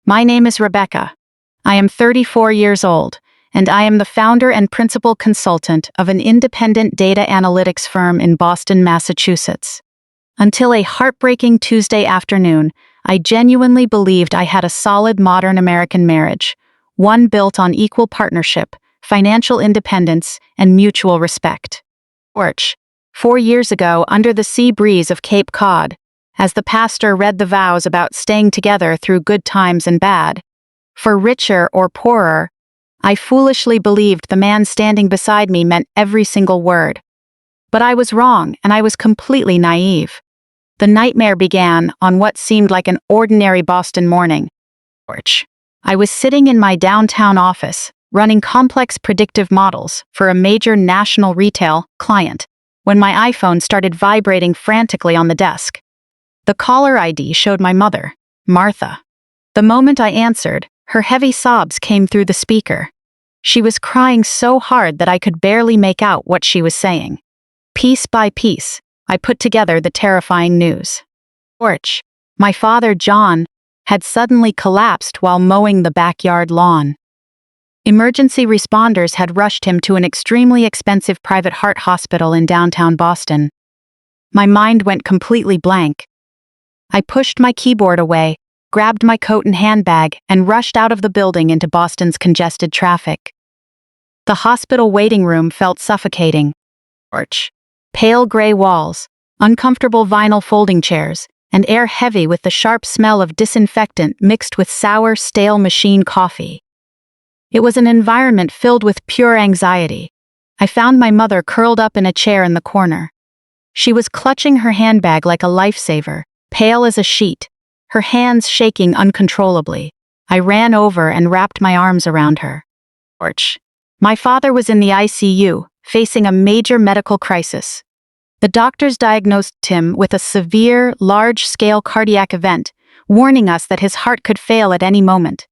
My name is Rebecca. I am 34 years old, and I am the founder and principal consultant of an independent data analytics firm in Boston, Massachusetts. Until a heartbreaking Tuesday afternoon, I genuinely believed I had a solid modern American marriage, one built on equal partnership, financial independence, and mutual respect. Porch. 4 years ago, under the sea breeze of Cape Cod, as the pastor read the vows about staying together through good times and bad, for richer or poorer, I foolishly believed the man standing beside me meant every single word. But I was wrong, and I was completely naive. The nightmare began on what seemed like an ordinary Boston morning. I was sitting in my downtown office, running complex predictive models for a major national retail client, when my iPhone started vibrating frantically on the desk. The caller ID showed my mother, Martha. The moment I answered, her heavy sobs came through the speaker. She was crying so hard that I could barely make out what she was saying. Piece by piece, I put together the terrifying news. My father, John, had suddenly collapsed while mowing the backyard lawn. Emergency responders had rushed him to an extremely expensive private heart hospital in downtown Boston. My mind went completely blank. I pushed my keyboard away, grabbed my coat and handbag, and rushed out of the building into Boston's congested traffic. The hospital waiting room felt suffocating. Pale gray walls, uncomfortable vinyl folding chairs, and air heavy with the sharp smell of disinfectant mixed with sour, stale machine coffee. It was an environment filled with pure anxiety. I found my mother curled up in a chair in the corner. She was clutching her handbag like a lifesaver, pale as a sheet, her hands shaking uncontrollably. I ran over and wrapped my arms around her. My father was in the ICU, facing a major medical crisis. The doctors diagnosed him with a severe, large-scale cardiac event, warning us that his heart could fail at any moment.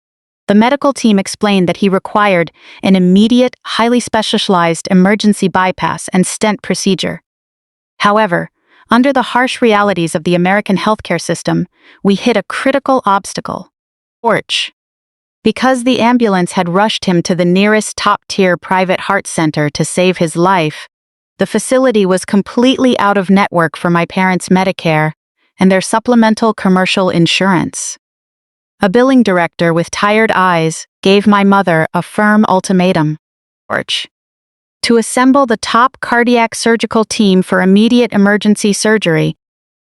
The medical team explained that he required an immediate, highly specialized emergency bypass and stent procedure. However, under the harsh realities of the American healthcare system, we hit a critical obstacle. Because the ambulance had rushed him to the nearest top-tier private heart center to save his life, the facility was completely out of network for my parents' Medicare and their supplemental commercial insurance. A billing director with tired eyes gave my mother a firm ultimatum. To assemble the top cardiac surgical team for immediate emergency surgery,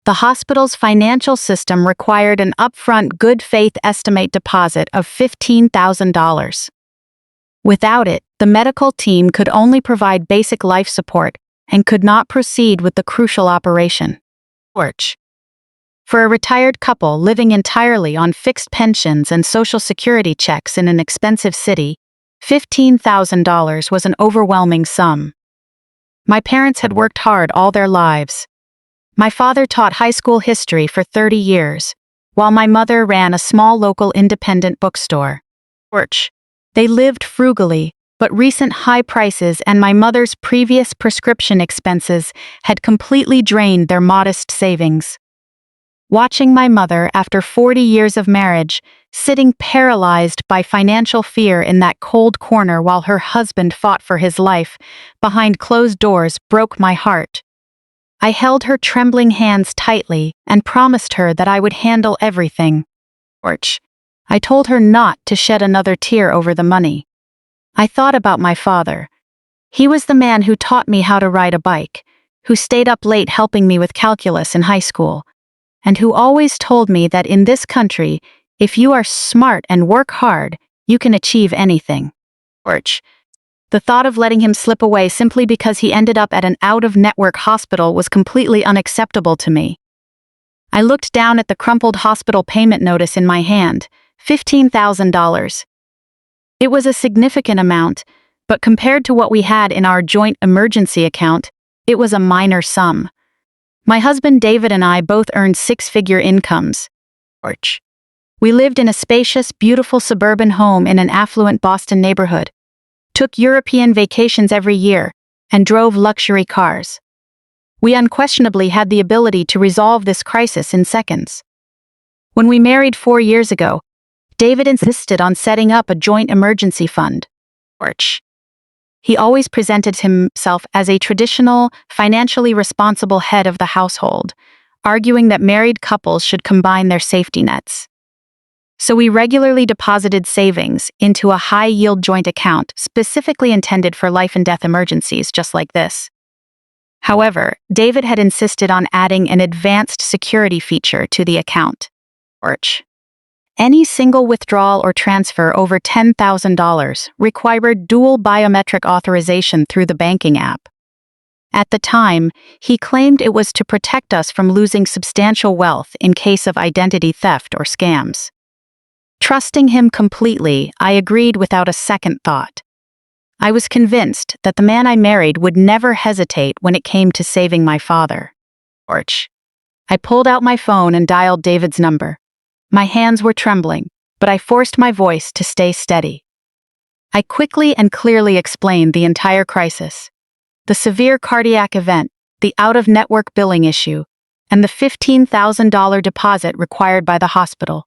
the hospital's financial system required an upfront good faith estimate deposit of $15,000. Without it, the medical team could only provide basic life support and could not proceed with the crucial operation. For a retired couple living entirely on fixed pensions and Social Security checks in an expensive city, $15,000 was an overwhelming sum. My parents had worked hard all their lives. My father taught high school history for 30 years, while my mother ran a small local independent bookstore. They lived frugally, but recent high prices and my mother's previous prescription expenses had completely drained their modest savings. Watching my mother, after 40 years of marriage, sitting paralyzed by financial fear in that cold corner while her husband fought for his life, behind closed doors, broke my heart. I held her trembling hands tightly and promised her that I would handle everything. I told her not to shed another tear over the money. I thought about my father. He was the man who taught me how to ride a bike, who stayed up late helping me with calculus in high school, and who always told me that in this country, if you are smart and work hard, you can achieve anything. The thought of letting him slip away simply because he ended up at an out-of-network hospital was completely unacceptable to me. I looked down at the crumpled hospital payment notice in my hand, $15,000. It was a significant amount, but compared to what we had in our joint emergency account, it was a minor sum. My husband David and I both earned six-figure incomes. We lived in a spacious, beautiful suburban home in an affluent Boston neighborhood, took European vacations every year, and drove luxury cars. We unquestionably had the ability to resolve this crisis in seconds. When we married 4 years ago, David insisted on setting up a joint emergency fund. He always presented himself as a traditional, financially responsible head of the household, arguing that married couples should combine their safety nets. So we regularly deposited savings into a high-yield joint account specifically intended for life and death emergencies just like this. However, David had insisted on adding an advanced security feature to the account. Any single withdrawal or transfer over $10,000 required dual biometric authorization through the banking app. At the time, he claimed it was to protect us from losing substantial wealth in case of identity theft or scams. Trusting him completely, I agreed without a second thought. I was convinced that the man I married would never hesitate when it came to saving my father. I pulled out my phone and dialed David's number. My hands were trembling, but I forced my voice to stay steady. I quickly and clearly explained the entire crisis: the severe cardiac event, the out-of-network billing issue, and the $15,000 deposit required by the hospital.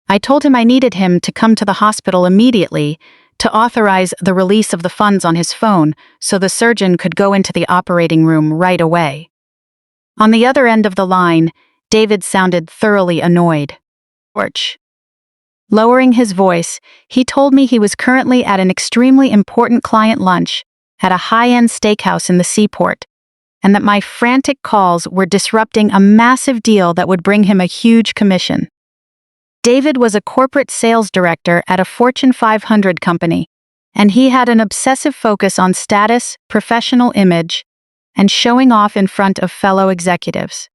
I told him I needed him to come to the hospital immediately to authorize the release of the funds on his phone so the surgeon could go into the operating room right away. On the other end of the line, David sounded thoroughly annoyed. Lowering his voice, he told me he was currently at an extremely important client lunch at a high-end steakhouse in the seaport, and that my frantic calls were disrupting a massive deal that would bring him a huge commission. David was a corporate sales director at a Fortune 500 company, and he had an obsessive focus on status, professional image, and showing off in front of fellow executives.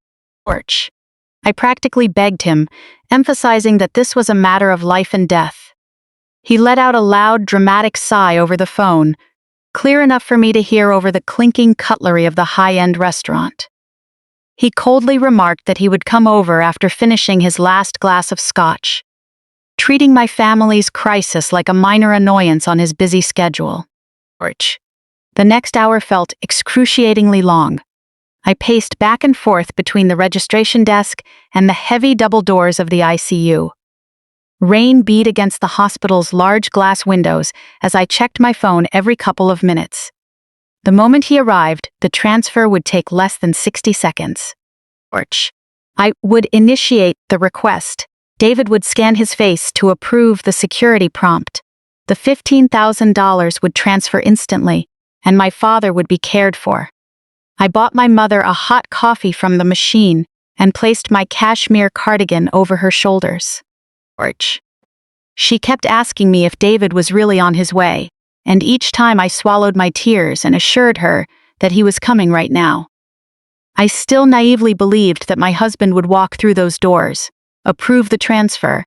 I practically begged him, emphasizing that this was a matter of life and death. He let out a loud, dramatic sigh over the phone, clear enough for me to hear over the clinking cutlery of the high-end restaurant. He coldly remarked that he would come over after finishing his last glass of scotch, treating my family's crisis like a minor annoyance on his busy schedule. The next hour felt excruciatingly long. I paced back and forth between the registration desk and the heavy double doors of the ICU. Rain beat against the hospital's large glass windows as I checked my phone every couple of minutes. The moment he arrived, the transfer would take less than 60 seconds. I would initiate the request. David would scan his face to approve the security prompt. The $15,000 would transfer instantly, and my father would be cared for. I bought my mother a hot coffee from the machine and placed my cashmere cardigan over her shoulders. She kept asking me if David was really on his way, and each time I swallowed my tears and assured her that he was coming right now. I still naively believed that my husband would walk through those doors, approve the transfer,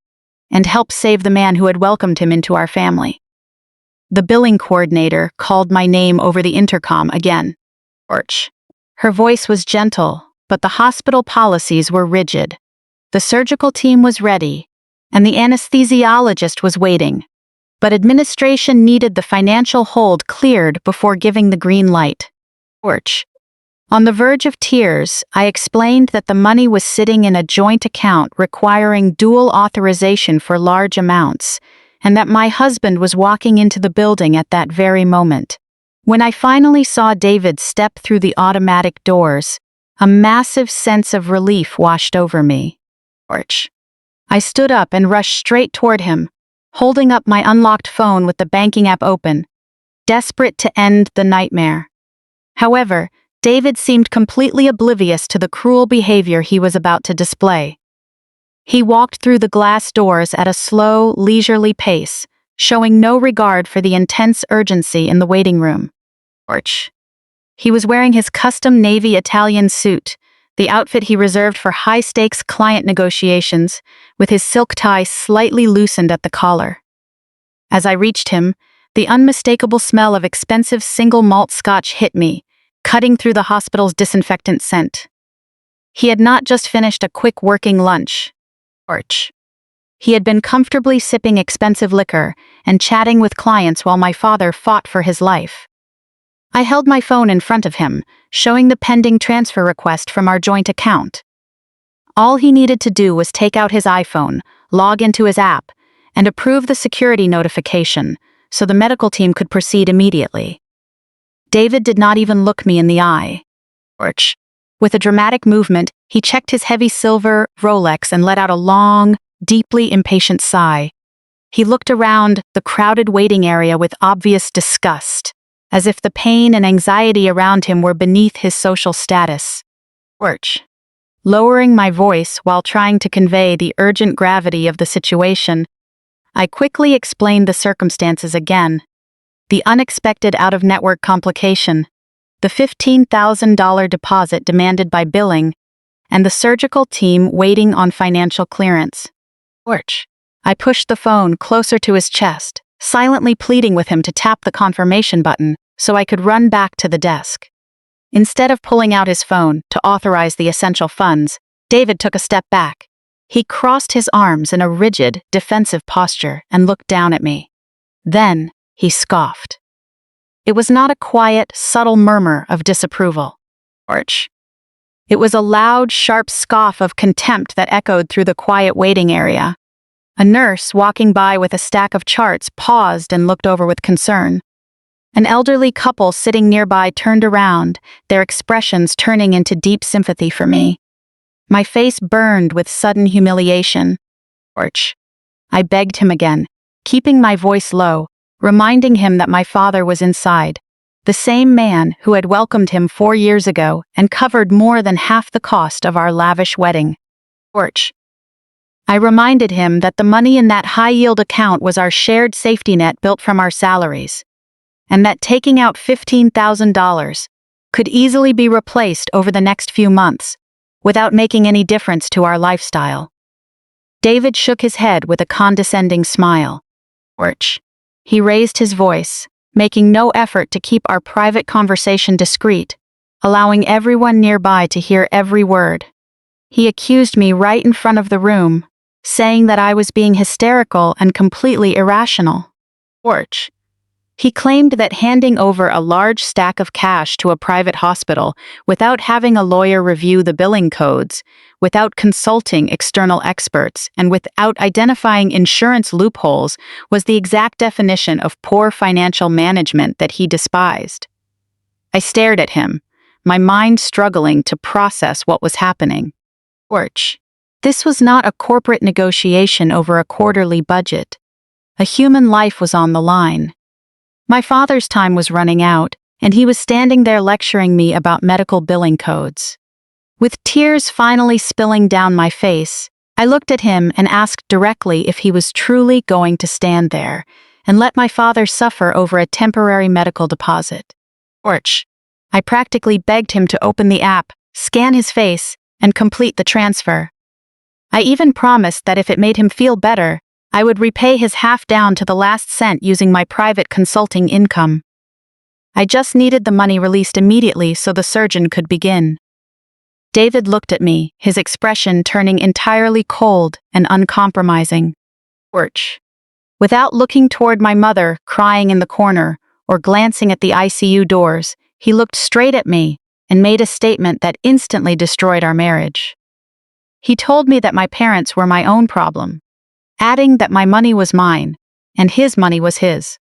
and help save the man who had welcomed him into our family. The billing coordinator called my name over the intercom again. Her voice was gentle, but the hospital policies were rigid. The surgical team was ready, and the anesthesiologist was waiting. But administration needed the financial hold cleared before giving the green light. On the verge of tears, I explained that the money was sitting in a joint account requiring dual authorization for large amounts, and that my husband was walking into the building at that very moment. When I finally saw David step through the automatic doors, a massive sense of relief washed over me. I stood up and rushed straight toward him, holding up my unlocked phone with the banking app open, desperate to end the nightmare. However, David seemed completely oblivious to the cruel behavior he was about to display. He walked through the glass doors at a slow, leisurely pace, showing no regard for the intense urgency in the waiting room. He was wearing his custom navy Italian suit, the outfit he reserved for high-stakes client negotiations, with his silk tie slightly loosened at the collar. As I reached him, the unmistakable smell of expensive single malt scotch hit me, cutting through the hospital's disinfectant scent. He had not just finished a quick working lunch. He had been comfortably sipping expensive liquor and chatting with clients while my father fought for his life. I held my phone in front of him, showing the pending transfer request from our joint account. All he needed to do was take out his iPhone, log into his app, and approve the security notification so the medical team could proceed immediately. David did not even look me in the eye. With a dramatic movement, he checked his heavy silver Rolex and let out a long, deeply impatient sigh. He looked around the crowded waiting area with obvious disgust, as if the pain and anxiety around him were beneath his social status. Lowering my voice while trying to convey the urgent gravity of the situation, I quickly explained the circumstances again. The unexpected out-of-network complication, the $15,000 deposit demanded by billing, and the surgical team waiting on financial clearance. I pushed the phone closer to his chest, silently pleading with him to tap the confirmation button so I could run back to the desk. Instead of pulling out his phone to authorize the essential funds, David took a step back. He crossed his arms in a rigid, defensive posture and looked down at me. Then, he scoffed. It was not a quiet, subtle murmur of disapproval. It was a loud, sharp scoff of contempt that echoed through the quiet waiting area. A nurse walking by with a stack of charts paused and looked over with concern. An elderly couple sitting nearby turned around, their expressions turning into deep sympathy for me. My face burned with sudden humiliation. I begged him again, keeping my voice low, reminding him that my father was inside, the same man who had welcomed him 4 years ago and covered more than half the cost of our lavish wedding. I reminded him that the money in that high-yield account was our shared safety net built from our salaries, and that taking out $15,000 could easily be replaced over the next few months, without making any difference to our lifestyle. David shook his head with a condescending smile. He raised his voice, making no effort to keep our private conversation discreet, allowing everyone nearby to hear every word. He accused me right in front of the room, saying that I was being hysterical and completely irrational. He claimed that handing over a large stack of cash to a private hospital without having a lawyer review the billing codes, without consulting external experts, and without identifying insurance loopholes was the exact definition of poor financial management that he despised. I stared at him, my mind struggling to process what was happening. This was not a corporate negotiation over a quarterly budget. A human life was on the line. My father's time was running out, and he was standing there lecturing me about medical billing codes. With tears finally spilling down my face, I looked at him and asked directly if he was truly going to stand there and let my father suffer over a temporary medical deposit. I practically begged him to open the app, scan his face, and complete the transfer. I even promised that if it made him feel better, I would repay his half down to the last cent using my private consulting income. I just needed the money released immediately so the surgeon could begin. David looked at me, his expression turning entirely cold and uncompromising. Without looking toward my mother, crying in the corner, or glancing at the ICU doors, he looked straight at me and made a statement that instantly destroyed our marriage. He told me that my parents were my own problem, adding that my money was mine, and his money was his.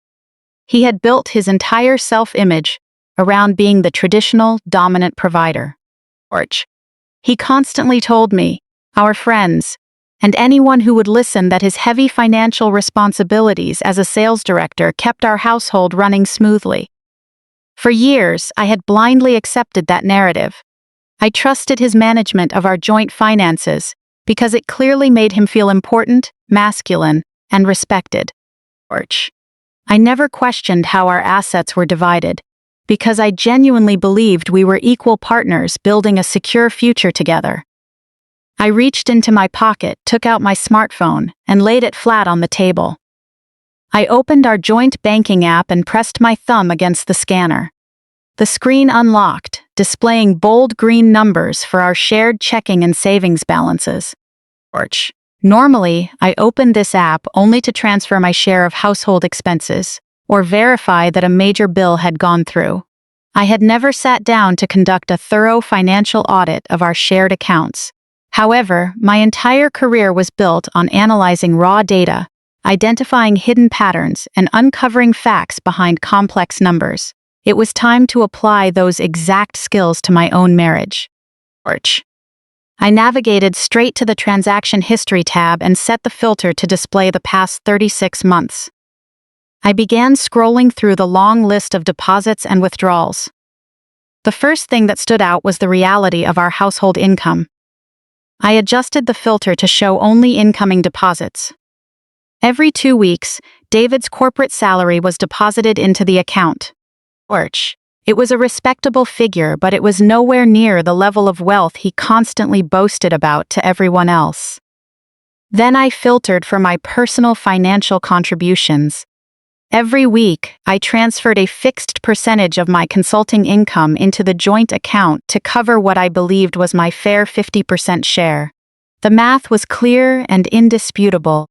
He had built his entire self-image around being the traditional, dominant provider. He constantly told me, our friends, and anyone who would listen that his heavy financial responsibilities as a sales director kept our household running smoothly. For years, I had blindly accepted that narrative. I trusted his management of our joint finances, because it clearly made him feel important, masculine, and respected. I never questioned how our assets were divided, because I genuinely believed we were equal partners building a secure future together. I reached into my pocket, took out my smartphone, and laid it flat on the table. I opened our joint banking app and pressed my thumb against the scanner. The screen unlocked, displaying bold green numbers for our shared checking and savings balances. Normally, I opened this app only to transfer my share of household expenses, or verify that a major bill had gone through. I had never sat down to conduct a thorough financial audit of our shared accounts. However, my entire career was built on analyzing raw data, identifying hidden patterns, and uncovering facts behind complex numbers. It was time to apply those exact skills to my own marriage. I navigated straight to the Transaction History tab and set the filter to display the past 36 months. I began scrolling through the long list of deposits and withdrawals. The first thing that stood out was the reality of our household income. I adjusted the filter to show only incoming deposits. Every 2 weeks, David's corporate salary was deposited into the account. It was a respectable figure, but it was nowhere near the level of wealth he constantly boasted about to everyone else. Then I filtered for my personal financial contributions. Every week, I transferred a fixed percentage of my consulting income into the joint account to cover what I believed was my fair 50% share. The math was clear and indisputable.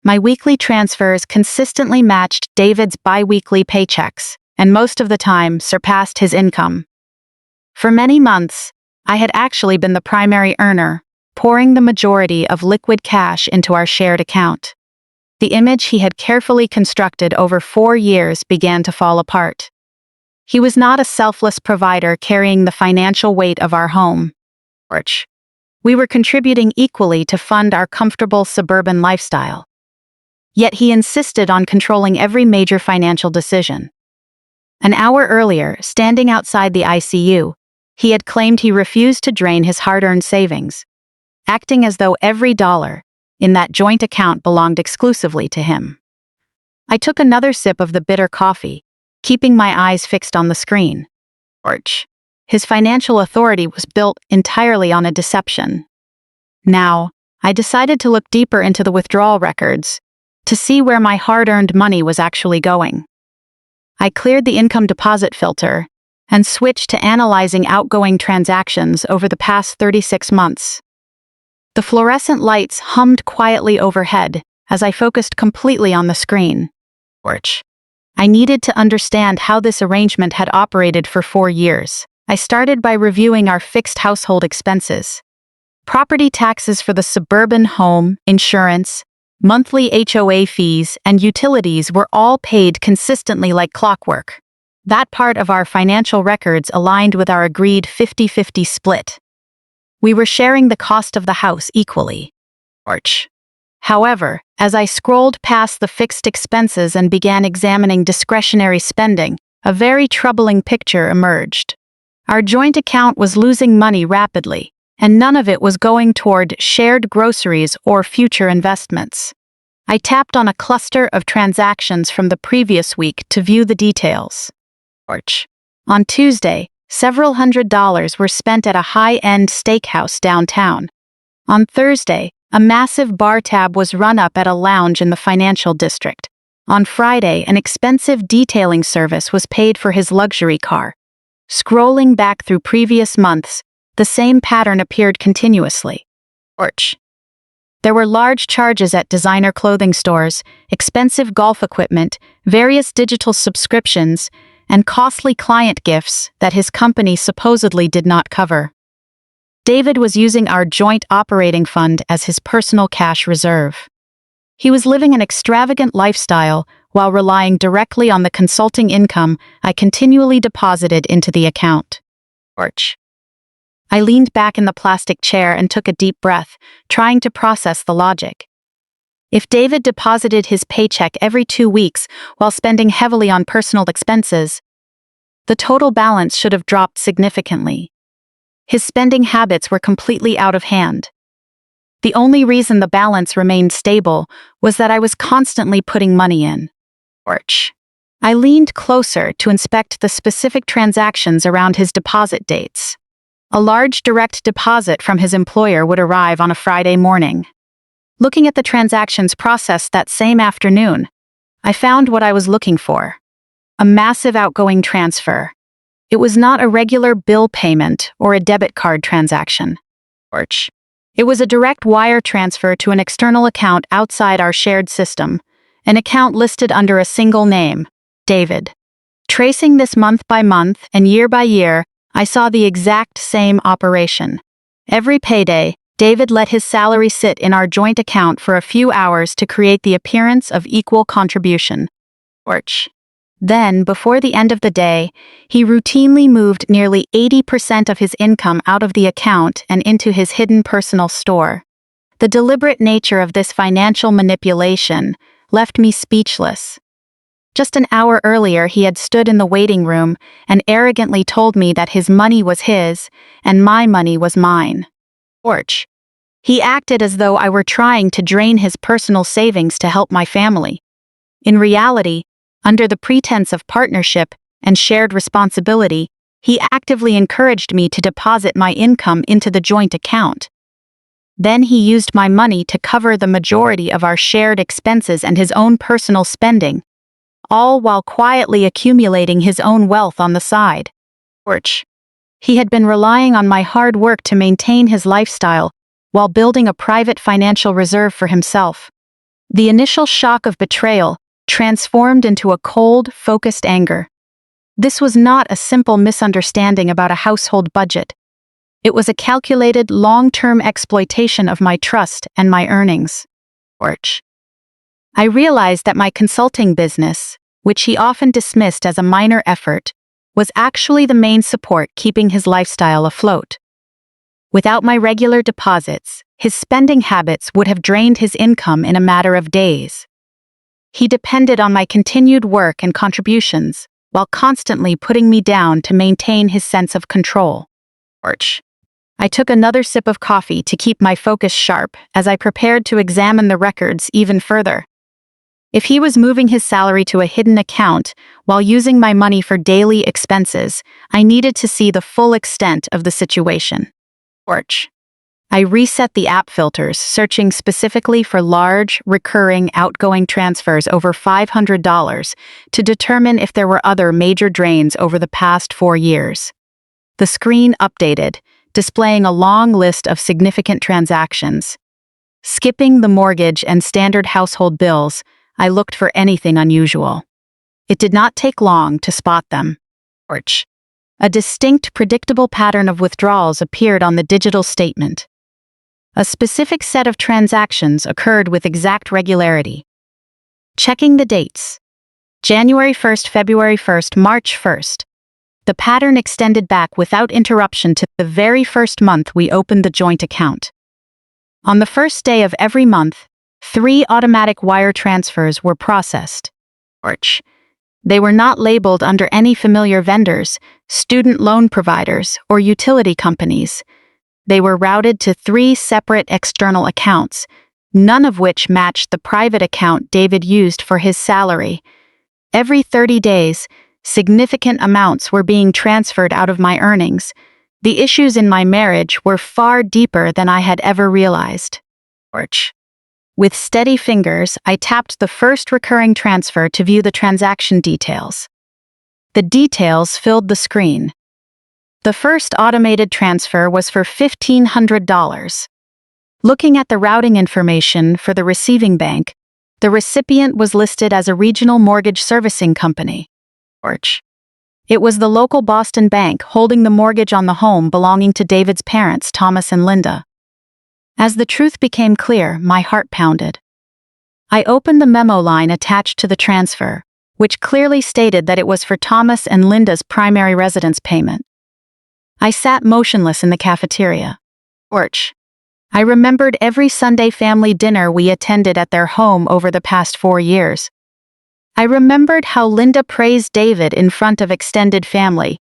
My weekly transfers consistently matched David's bi-weekly paychecks, and most of the time surpassed his income. For many months, I had actually been the primary earner, pouring the majority of liquid cash into our shared account. The image he had carefully constructed over 4 years began to fall apart. He was not a selfless provider carrying the financial weight of our home. We were contributing equally to fund our comfortable suburban lifestyle. Yet he insisted on controlling every major financial decision. An hour earlier, standing outside the ICU, he had claimed he refused to drain his hard-earned savings, acting as though every dollar in that joint account belonged exclusively to him. I took another sip of the bitter coffee, keeping my eyes fixed on the screen. His financial authority was built entirely on a deception. Now, I decided to look deeper into the withdrawal records to see where my hard-earned money was actually going. I cleared the income deposit filter and switched to analyzing outgoing transactions over the past 36 months. The fluorescent lights hummed quietly overhead as I focused completely on the screen. I needed to understand how this arrangement had operated for 4 years. I started by reviewing our fixed household expenses. Property taxes for the suburban home, insurance, monthly HOA fees, and utilities were all paid consistently like clockwork. That part of our financial records aligned with our agreed 50-50 split. We were sharing the cost of the house equally. However, as I scrolled past the fixed expenses and began examining discretionary spending, a very troubling picture emerged. Our joint account was losing money rapidly, and none of it was going toward shared groceries or future investments. I tapped on a cluster of transactions from the previous week to view the details. On Tuesday, several $100s were spent at a high-end steakhouse downtown. On Thursday, a massive bar tab was run up at a lounge in the financial district. On Friday, an expensive detailing service was paid for his luxury car. Scrolling back through previous months, the same pattern appeared continuously. There were large charges at designer clothing stores, expensive golf equipment, various digital subscriptions, and costly client gifts that his company supposedly did not cover. David was using our joint operating fund as his personal cash reserve. He was living an extravagant lifestyle while relying directly on the consulting income I continually deposited into the account. I leaned back in the plastic chair and took a deep breath, trying to process the logic. If David deposited his paycheck every 2 weeks while spending heavily on personal expenses, the total balance should have dropped significantly. His spending habits were completely out of hand. The only reason the balance remained stable was that I was constantly putting money in. I leaned closer to inspect the specific transactions around his deposit dates. A large direct deposit from his employer would arrive on a Friday morning. Looking at the transactions processed that same afternoon, I found what I was looking for: a massive outgoing transfer. It was not a regular bill payment or a debit card transaction. It was a direct wire transfer to an external account outside our shared system, an account listed under a single name, David. Tracing this month by month and year by year, I saw the exact same operation. Every payday, David let his salary sit in our joint account for a few hours to create the appearance of equal contribution. Then, before the end of the day, he routinely moved nearly 80% of his income out of the account and into his hidden personal store. The deliberate nature of this financial manipulation left me speechless. Just an hour earlier, he had stood in the waiting room and arrogantly told me that his money was his and my money was mine. He acted as though I were trying to drain his personal savings to help my family. In reality, under the pretense of partnership and shared responsibility, he actively encouraged me to deposit my income into the joint account. Then he used my money to cover the majority of our shared expenses and his own personal spending, all while quietly accumulating his own wealth on the side. He had been relying on my hard work to maintain his lifestyle while building a private financial reserve for himself. The initial shock of betrayal transformed into a cold, focused anger. This was not a simple misunderstanding about a household budget. It was a calculated, long-term exploitation of my trust and my earnings. I realized that my consulting business, which he often dismissed as a minor effort, was actually the main support keeping his lifestyle afloat. Without my regular deposits, his spending habits would have drained his income in a matter of days. He depended on my continued work and contributions, while constantly putting me down to maintain his sense of control. I took another sip of coffee to keep my focus sharp as I prepared to examine the records even further. If he was moving his salary to a hidden account while using my money for daily expenses, I needed to see the full extent of the situation. I reset the app filters, searching specifically for large, recurring, outgoing transfers over $500 to determine if there were other major drains over the past 4 years. The screen updated, displaying a long list of significant transactions. Skipping the mortgage and standard household bills, I looked for anything unusual. It did not take long to spot them. A distinct, predictable pattern of withdrawals appeared on the digital statement. A specific set of transactions occurred with exact regularity. Checking the dates. January 1st, February 1st, March 1st. The pattern extended back without interruption to the very first month we opened the joint account. On the first day of every month, 3 automatic wire transfers were processed. They were not labeled under any familiar vendors, student loan providers, or utility companies. They were routed to 3 separate external accounts, none of which matched the private account David used for his salary. Every 30 days, significant amounts were being transferred out of my earnings. The issues in my marriage were far deeper than I had ever realized. With steady fingers, I tapped the first recurring transfer to view the transaction details. The details filled the screen. The first automated transfer was for $1,500. Looking at the routing information for the receiving bank, the recipient was listed as a regional mortgage servicing company. It was the local Boston bank holding the mortgage on the home belonging to David's parents, Thomas and Linda. As the truth became clear, my heart pounded. I opened the memo line attached to the transfer, which clearly stated that it was for Thomas and Linda's primary residence payment. I sat motionless in the cafeteria. I remembered every Sunday family dinner we attended at their home over the past 4 years. I remembered how Linda praised David in front of extended family,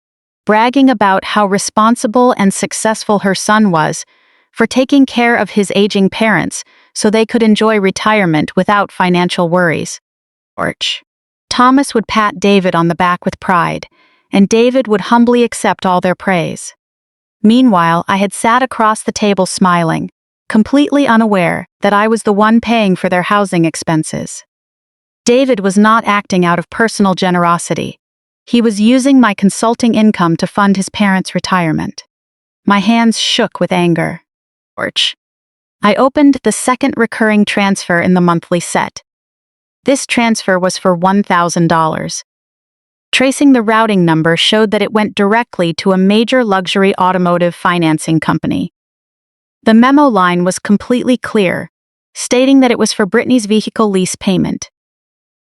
bragging about how responsible and successful her son was for taking care of his aging parents so they could enjoy retirement without financial worries. Thomas would pat David on the back with pride, and David would humbly accept all their praise. Meanwhile, I had sat across the table smiling, completely unaware that I was the one paying for their housing expenses. David was not acting out of personal generosity. He was using my consulting income to fund his parents' retirement. My hands shook with anger. I opened the second recurring transfer in the monthly set. This transfer was for $1,000. Tracing the routing number showed that it went directly to a major luxury automotive financing company. The memo line was completely clear, stating that it was for Brittany's vehicle lease payment.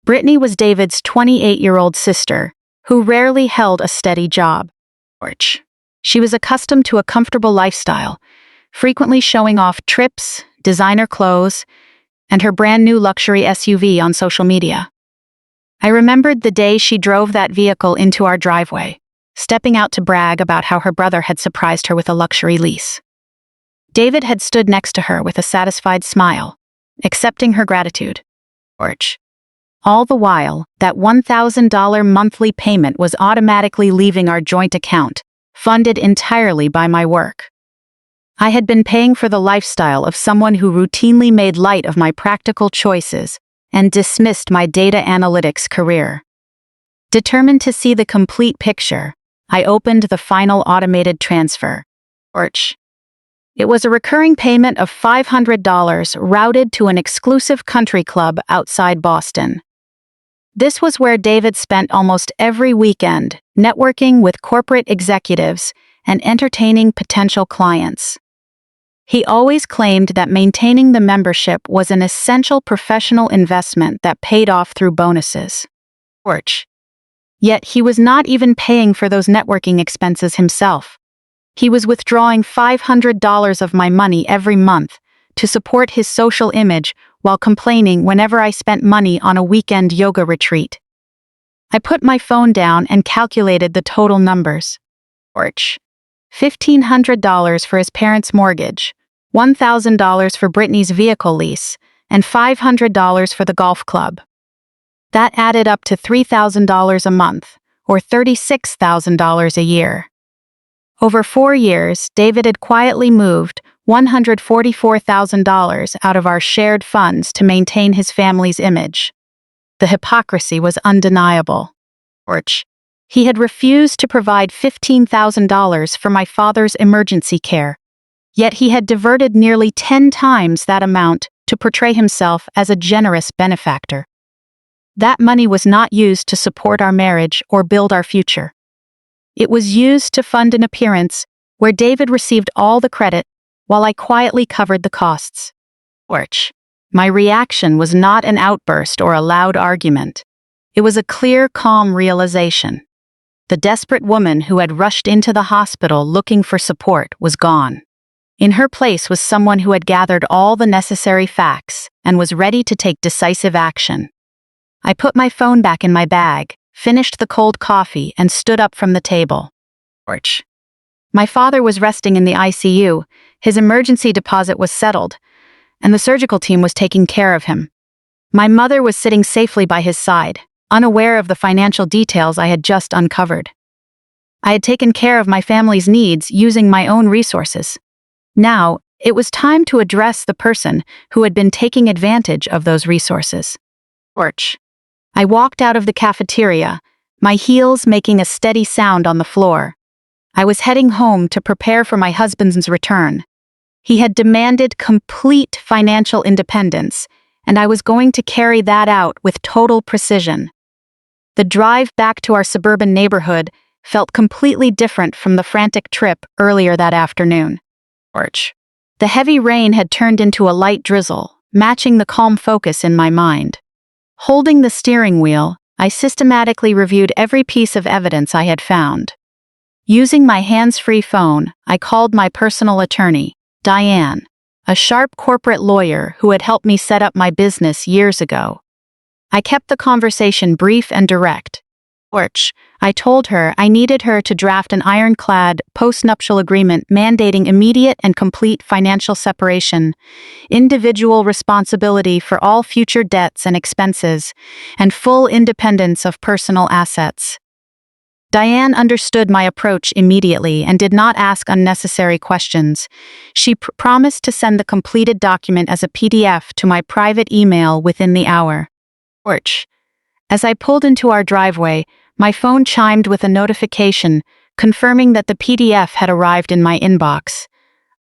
Brittany was David's 28-year-old sister, who rarely held a steady job. She was accustomed to a comfortable lifestyle, frequently showing off trips, designer clothes, and her brand-new luxury SUV on social media. I remembered the day she drove that vehicle into our driveway, stepping out to brag about how her brother had surprised her with a luxury lease. David had stood next to her with a satisfied smile, accepting her gratitude. All the while, that $1,000 monthly payment was automatically leaving our joint account, funded entirely by my work. I had been paying for the lifestyle of someone who routinely made light of my practical choices and dismissed my data analytics career. Determined to see the complete picture, I opened the final automated transfer. It was a recurring payment of $500 routed to an exclusive country club outside Boston. This was where David spent almost every weekend, networking with corporate executives and entertaining potential clients. He always claimed that maintaining the membership was an essential professional investment that paid off through bonuses. Yet he was not even paying for those networking expenses himself. He was withdrawing $500 of my money every month to support his social image while complaining whenever I spent money on a weekend yoga retreat. I put my phone down and calculated the total numbers. $1,500 for his parents' mortgage, $1,000 for Brittany's vehicle lease, and $500 for the golf club. That added up to $3,000 a month, or $36,000 a year. Over 4 years, David had quietly moved $144,000 out of our shared funds to maintain his family's image. The hypocrisy was undeniable. He had refused to provide $15,000 for my father's emergency care, yet he had diverted nearly 10 times that amount to portray himself as a generous benefactor. That money was not used to support our marriage or build our future. It was used to fund an appearance where David received all the credit while I quietly covered the costs. My reaction was not an outburst or a loud argument. It was a clear, calm realization. The desperate woman who had rushed into the hospital looking for support was gone. In her place was someone who had gathered all the necessary facts and was ready to take decisive action. I put my phone back in my bag, finished the cold coffee, and stood up from the table. My father was resting in the ICU, his emergency deposit was settled, and the surgical team was taking care of him. My mother was sitting safely by his side, unaware of the financial details I had just uncovered. I had taken care of my family's needs using my own resources. Now, it was time to address the person who had been taking advantage of those resources. I walked out of the cafeteria, my heels making a steady sound on the floor. I was heading home to prepare for my husband's return. He had demanded complete financial independence, and I was going to carry that out with total precision. The drive back to our suburban neighborhood felt completely different from the frantic trip earlier that afternoon. The heavy rain had turned into a light drizzle, matching the calm focus in my mind. Holding the steering wheel, I systematically reviewed every piece of evidence I had found. Using my hands-free phone, I called my personal attorney, Diane, a sharp corporate lawyer who had helped me set up my business years ago. I kept the conversation brief and direct. I told her I needed her to draft an ironclad post-nuptial agreement mandating immediate and complete financial separation, individual responsibility for all future debts and expenses, and full independence of personal assets. Diane understood my approach immediately and did not ask unnecessary questions. She promised to send the completed document as a PDF to my private email within the hour. As I pulled into our driveway, my phone chimed with a notification confirming that the PDF had arrived in my inbox.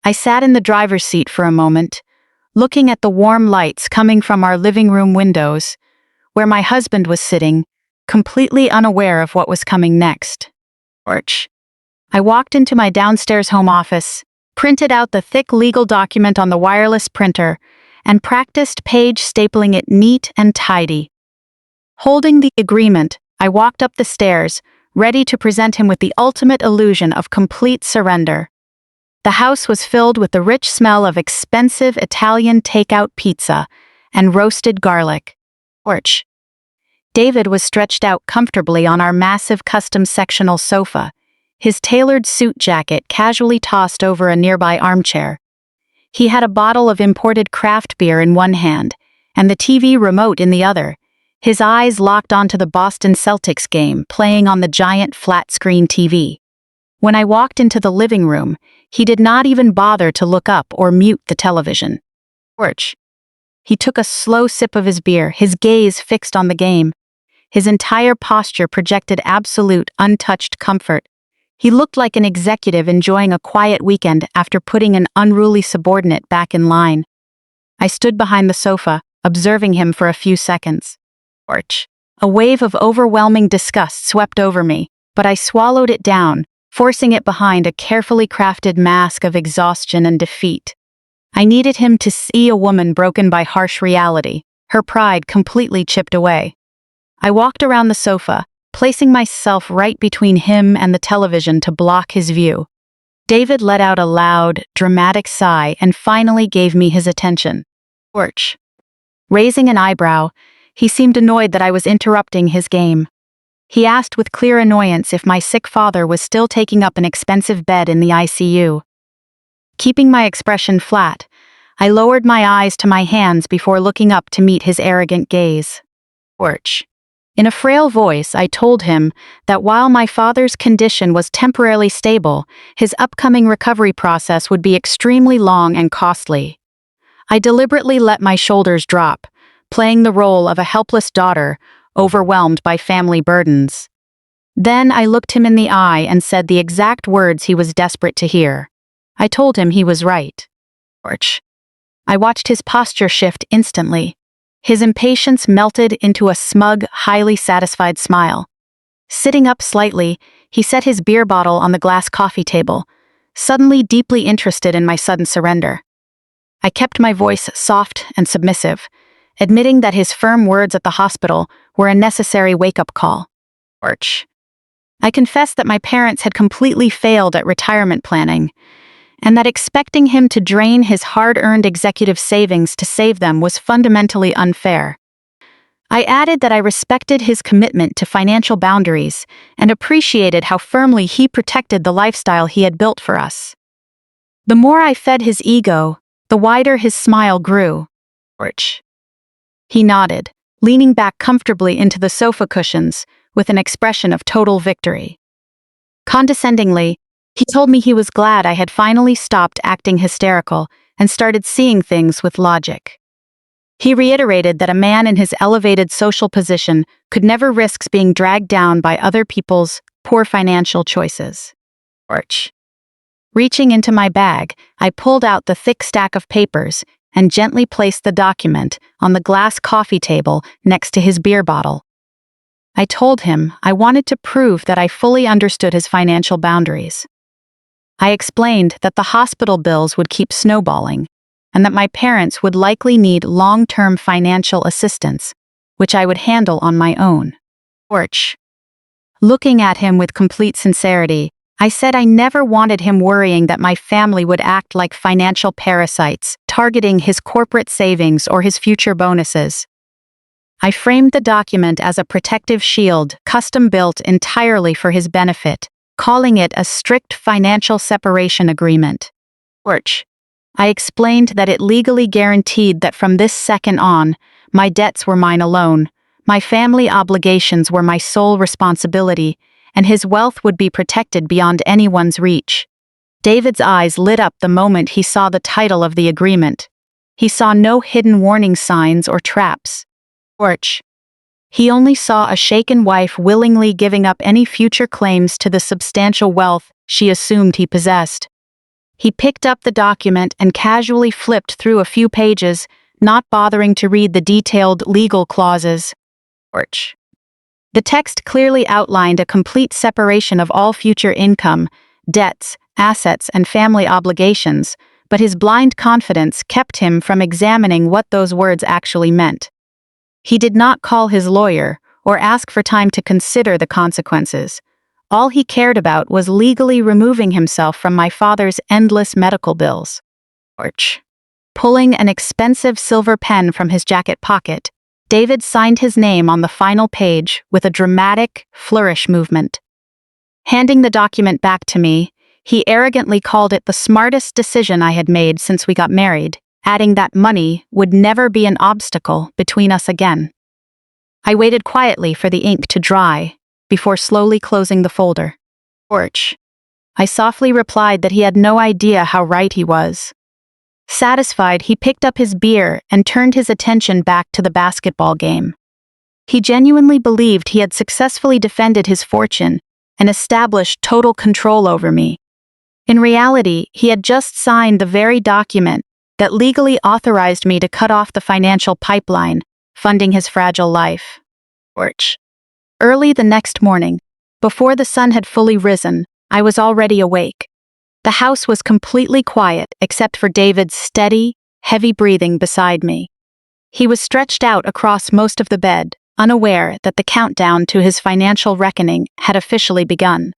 I sat in the driver's seat for a moment, looking at the warm lights coming from our living room windows, where my husband was sitting, completely unaware of what was coming next. I walked into my downstairs home office, printed out the thick legal document on the wireless printer, and practiced page stapling it neat and tidy. Holding the agreement, I walked up the stairs, ready to present him with the ultimate illusion of complete surrender. The house was filled with the rich smell of expensive Italian takeout pizza and roasted garlic. Porch. David was stretched out comfortably on our massive custom sectional sofa, his tailored suit jacket casually tossed over a nearby armchair. He had a bottle of imported craft beer in one hand, and the TV remote in the other, his eyes locked onto the Boston Celtics game playing on the giant flat-screen TV. When I walked into the living room, he did not even bother to look up or mute the television. Porch. He took a slow sip of his beer, his gaze fixed on the game. His entire posture projected absolute, untouched comfort. He looked like an executive enjoying a quiet weekend after putting an unruly subordinate back in line. I stood behind the sofa, observing him for a few seconds. Porch. A wave of overwhelming disgust swept over me, but I swallowed it down, forcing it behind a carefully crafted mask of exhaustion and defeat. I needed him to see a woman broken by harsh reality, her pride completely chipped away. I walked around the sofa, placing myself right between him and the television to block his view. David let out a loud, dramatic sigh and finally gave me his attention. Porch. Raising an eyebrow, he seemed annoyed that I was interrupting his game. He asked with clear annoyance if my sick father was still taking up an expensive bed in the ICU. Keeping my expression flat, I lowered my eyes to my hands before looking up to meet his arrogant gaze. Porch. In a frail voice, I told him that while my father's condition was temporarily stable, his upcoming recovery process would be extremely long and costly. I deliberately let my shoulders drop, playing the role of a helpless daughter, overwhelmed by family burdens. Then I looked him in the eye and said the exact words he was desperate to hear. I told him he was right. Porch. I watched his posture shift instantly. His impatience melted into a smug, highly satisfied smile. Sitting up slightly, he set his beer bottle on the glass coffee table, suddenly deeply interested in my sudden surrender. I kept my voice soft and submissive, admitting that his firm words at the hospital were a necessary wake-up call. Porch. I confessed that my parents had completely failed at retirement planning, and that expecting him to drain his hard-earned executive savings to save them was fundamentally unfair. I added that I respected his commitment to financial boundaries and appreciated how firmly he protected the lifestyle he had built for us. The more I fed his ego, the wider his smile grew. Porch. He nodded, leaning back comfortably into the sofa cushions with an expression of total victory. Condescendingly, he told me he was glad I had finally stopped acting hysterical and started seeing things with logic. He reiterated that a man in his elevated social position could never risk being dragged down by other people's poor financial choices. Porch. Reaching into my bag, I pulled out the thick stack of papers and gently placed the document on the glass coffee table next to his beer bottle. I told him I wanted to prove that I fully understood his financial boundaries. I explained that the hospital bills would keep snowballing, and that my parents would likely need long-term financial assistance, which I would handle on my own. Porch. Looking at him with complete sincerity, I said I never wanted him worrying that my family would act like financial parasites, targeting his corporate savings or his future bonuses. I framed the document as a protective shield, custom-built entirely for his benefit, calling it a strict financial separation agreement. Porch. I explained that it legally guaranteed that from this second on, my debts were mine alone, my family obligations were my sole responsibility, and his wealth would be protected beyond anyone's reach. David's eyes lit up the moment he saw the title of the agreement. He saw no hidden warning signs or traps. Porch. He only saw a shaken wife willingly giving up any future claims to the substantial wealth she assumed he possessed. He picked up the document and casually flipped through a few pages, not bothering to read the detailed legal clauses. Porch. The text clearly outlined a complete separation of all future income, debts, assets, and family obligations, but his blind confidence kept him from examining what those words actually meant. He did not call his lawyer or ask for time to consider the consequences. All he cared about was legally removing himself from my father's endless medical bills. Pulling an expensive silver pen from his jacket pocket, David signed his name on the final page with a dramatic flourish movement. Handing the document back to me, he arrogantly called it the smartest decision I had made since we got married, adding that money would never be an obstacle between us again. I waited quietly for the ink to dry before slowly closing the folder. I softly replied that he had no idea how right he was. Satisfied, he picked up his beer and turned his attention back to the basketball game. He genuinely believed he had successfully defended his fortune and established total control over me. In reality, he had just signed the very document that legally authorized me to cut off the financial pipeline, funding his fragile life. Early the next morning, before the sun had fully risen, I was already awake. The house was completely quiet except for David's steady, heavy breathing beside me. He was stretched out across most of the bed, unaware that the countdown to his financial reckoning had officially begun.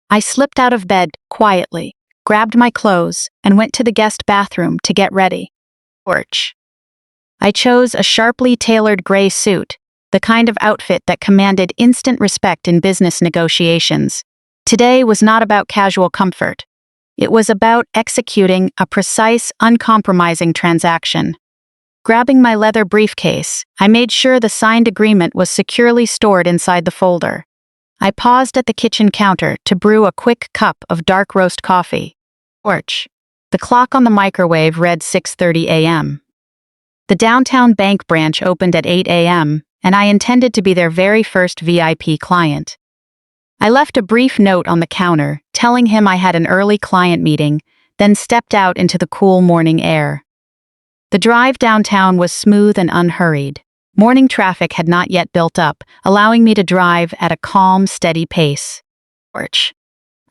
I slipped out of bed quietly, grabbed my clothes, and went to the guest bathroom to get ready. I chose a sharply tailored gray suit, the kind of outfit that commanded instant respect in business negotiations. Today was not about casual comfort. It was about executing a precise, uncompromising transaction. Grabbing my leather briefcase, I made sure the signed agreement was securely stored inside the folder. I paused at the kitchen counter to brew a quick cup of dark roast coffee. The clock on the microwave read 6:30 a.m. The downtown bank branch opened at 8 a.m., and I intended to be their very first VIP client. I left a brief note on the counter, telling him I had an early client meeting, then stepped out into the cool morning air. The drive downtown was smooth and unhurried. Morning traffic had not yet built up, allowing me to drive at a calm, steady pace.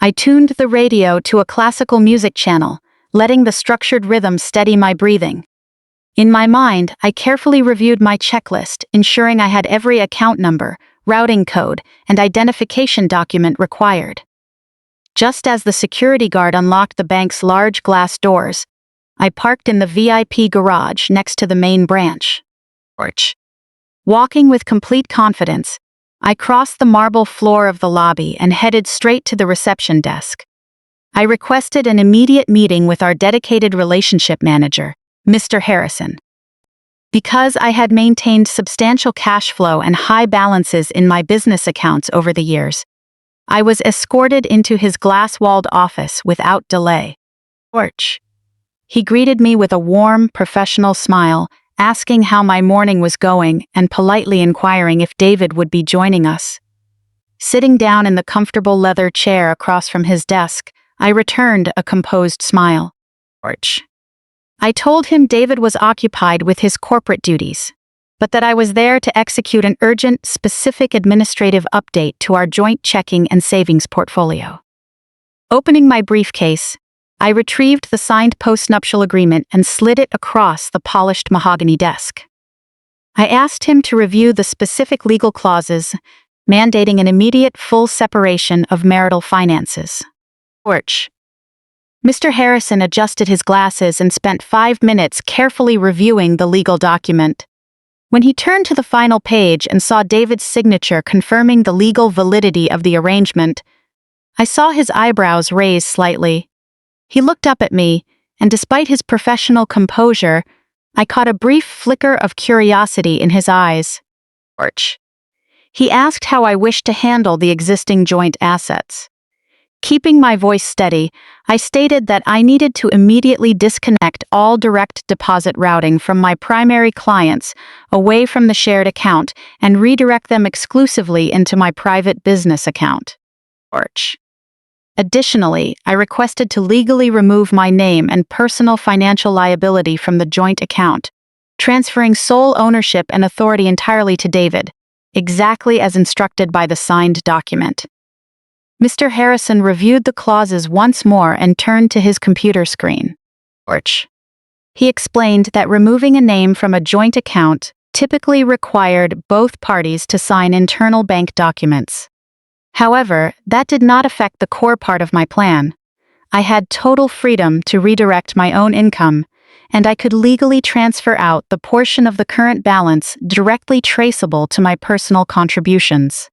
I tuned the radio to a classical music channel, letting the structured rhythm steady my breathing. In my mind, I carefully reviewed my checklist, ensuring I had every account number, routing code, and identification document required. Just as the security guard unlocked the bank's large glass doors, I parked in the VIP garage next to the main branch. Walking with complete confidence, I crossed the marble floor of the lobby and headed straight to the reception desk. I requested an immediate meeting with our dedicated relationship manager, Mr. Harrison. Because I had maintained substantial cash flow and high balances in my business accounts over the years, I was escorted into his glass-walled office without delay. He greeted me with a warm, professional smile, asking how my morning was going and politely inquiring if David would be joining us. Sitting down in the comfortable leather chair across from his desk, I returned a composed smile. I told him David was occupied with his corporate duties, but that I was there to execute an urgent, specific administrative update to our joint checking and savings portfolio. Opening my briefcase, I retrieved the signed postnuptial agreement and slid it across the polished mahogany desk. I asked him to review the specific legal clauses, mandating an immediate full separation of marital finances. Mr. Harrison adjusted his glasses and spent 5 minutes carefully reviewing the legal document. When he turned to the final page and saw David's signature confirming the legal validity of the arrangement, I saw his eyebrows raise slightly. He looked up at me, and despite his professional composure, I caught a brief flicker of curiosity in his eyes. He asked how I wished to handle the existing joint assets. Keeping my voice steady, I stated that I needed to immediately disconnect all direct deposit routing from my primary clients away from the shared account and redirect them exclusively into my private business account. Additionally, I requested to legally remove my name and personal financial liability from the joint account, transferring sole ownership and authority entirely to David, exactly as instructed by the signed document. Mr. Harrison reviewed the clauses once more and turned to his computer screen. He explained that removing a name from a joint account typically required both parties to sign internal bank documents. However, that did not affect the core part of my plan. I had total freedom to redirect my own income, and I could legally transfer out the portion of the current balance directly traceable to my personal contributions.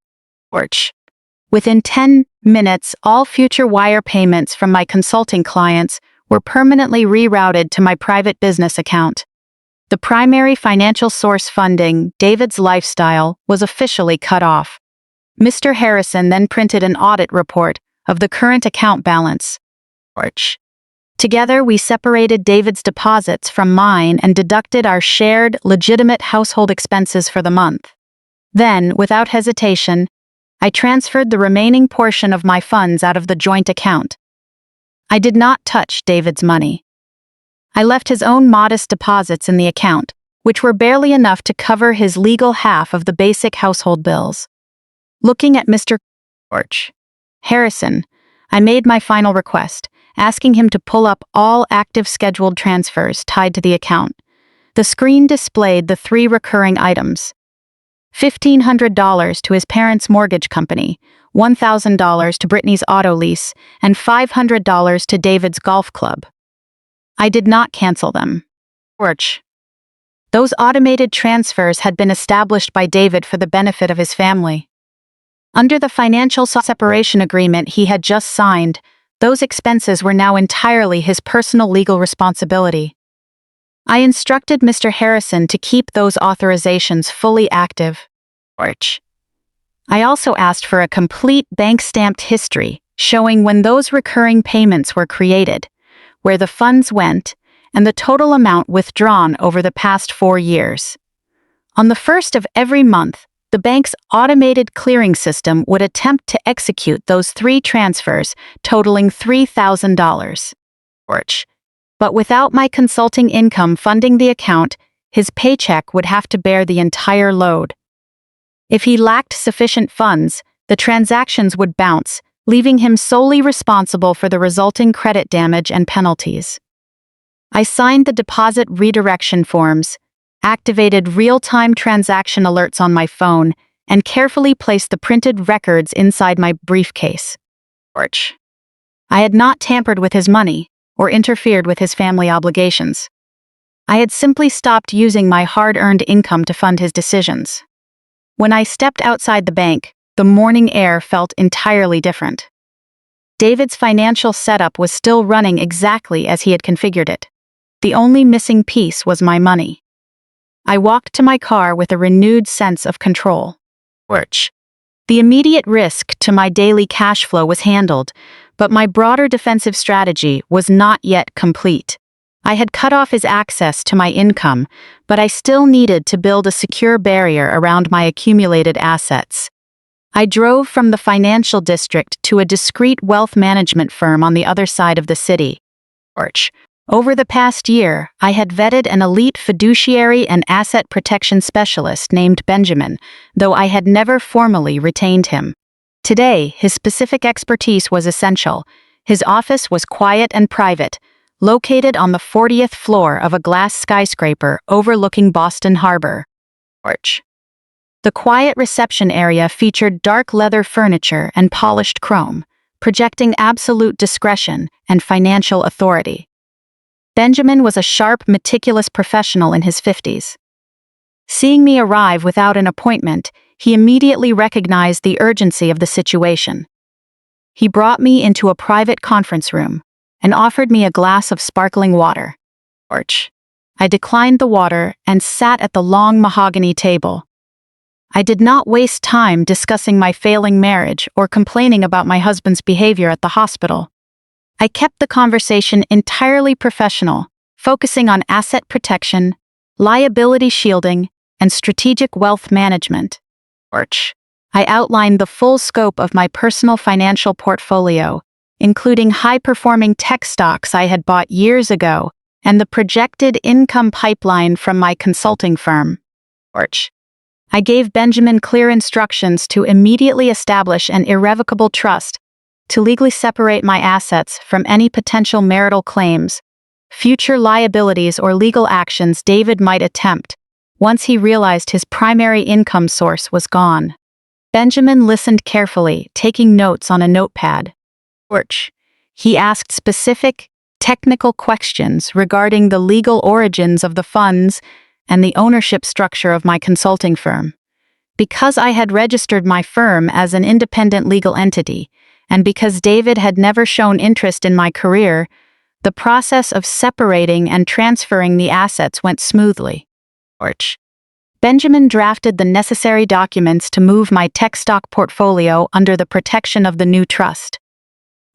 Within 10 minutes, all future wire payments from my consulting clients were permanently rerouted to my private business account. The primary financial source funding David's lifestyle was officially cut off. Mr. Harrison then printed an audit report of the current account balance. Together, we separated David's deposits from mine and deducted our shared, legitimate household expenses for the month. Then, without hesitation, I transferred the remaining portion of my funds out of the joint account. I did not touch David's money. I left his own modest deposits in the account, which were barely enough to cover his legal half of the basic household bills. Looking at Mr. Harrison, I made my final request, asking him to pull up all active scheduled transfers tied to the account. The screen displayed the 3 recurring items: $1,500 to his parents' mortgage company, $1,000 to Brittany's auto lease, and $500 to David's golf club. I did not cancel them. Those automated transfers had been established by David for the benefit of his family. Under the financial separation agreement he had just signed, those expenses were now entirely his personal legal responsibility. I instructed Mr. Harrison to keep those authorizations fully active. I also asked for a complete bank-stamped history showing when those recurring payments were created, where the funds went, and the total amount withdrawn over the past 4 years. On the first of every month, the bank's automated clearing system would attempt to execute those 3 transfers totaling $3,000. But without my consulting income funding the account, his paycheck would have to bear the entire load. If he lacked sufficient funds, the transactions would bounce, leaving him solely responsible for the resulting credit damage and penalties. I signed the deposit redirection forms, activated real-time transaction alerts on my phone, and carefully placed the printed records inside my briefcase. I had not tampered with his money or interfered with his family obligations. I had simply stopped using my hard-earned income to fund his decisions. When I stepped outside the bank, the morning air felt entirely different. David's financial setup was still running exactly as he had configured it. The only missing piece was my money. I walked to my car with a renewed sense of control. The immediate risk to my daily cash flow was handled, but my broader defensive strategy was not yet complete. I had cut off his access to my income, but I still needed to build a secure barrier around my accumulated assets. I drove from the financial district to a discreet wealth management firm on the other side of the city. Over the past year, I had vetted an elite fiduciary and asset protection specialist named Benjamin, though I had never formally retained him. Today, his specific expertise was essential. His office was quiet and private, located on the 40th floor of a glass skyscraper overlooking Boston Harbor. The quiet reception area featured dark leather furniture and polished chrome, projecting absolute discretion and financial authority. Benjamin was a sharp, meticulous professional in his 50s. Seeing me arrive without an appointment, he immediately recognized the urgency of the situation. He brought me into a private conference room and offered me a glass of sparkling water. I declined the water and sat at the long mahogany table. I did not waste time discussing my failing marriage or complaining about my husband's behavior at the hospital. I kept the conversation entirely professional, focusing on asset protection, liability shielding, and strategic wealth management. I outlined the full scope of my personal financial portfolio, including high-performing tech stocks I had bought years ago and the projected income pipeline from my consulting firm. I gave Benjamin clear instructions to immediately establish an irrevocable trust to legally separate my assets from any potential marital claims, future liabilities, or legal actions David might attempt once he realized his primary income source was gone. Benjamin listened carefully, taking notes on a notepad. He asked specific, technical questions regarding the legal origins of the funds and the ownership structure of my consulting firm. Because I had registered my firm as an independent legal entity, and because David had never shown interest in my career, the process of separating and transferring the assets went smoothly. Benjamin drafted the necessary documents to move my tech stock portfolio under the protection of the new trust.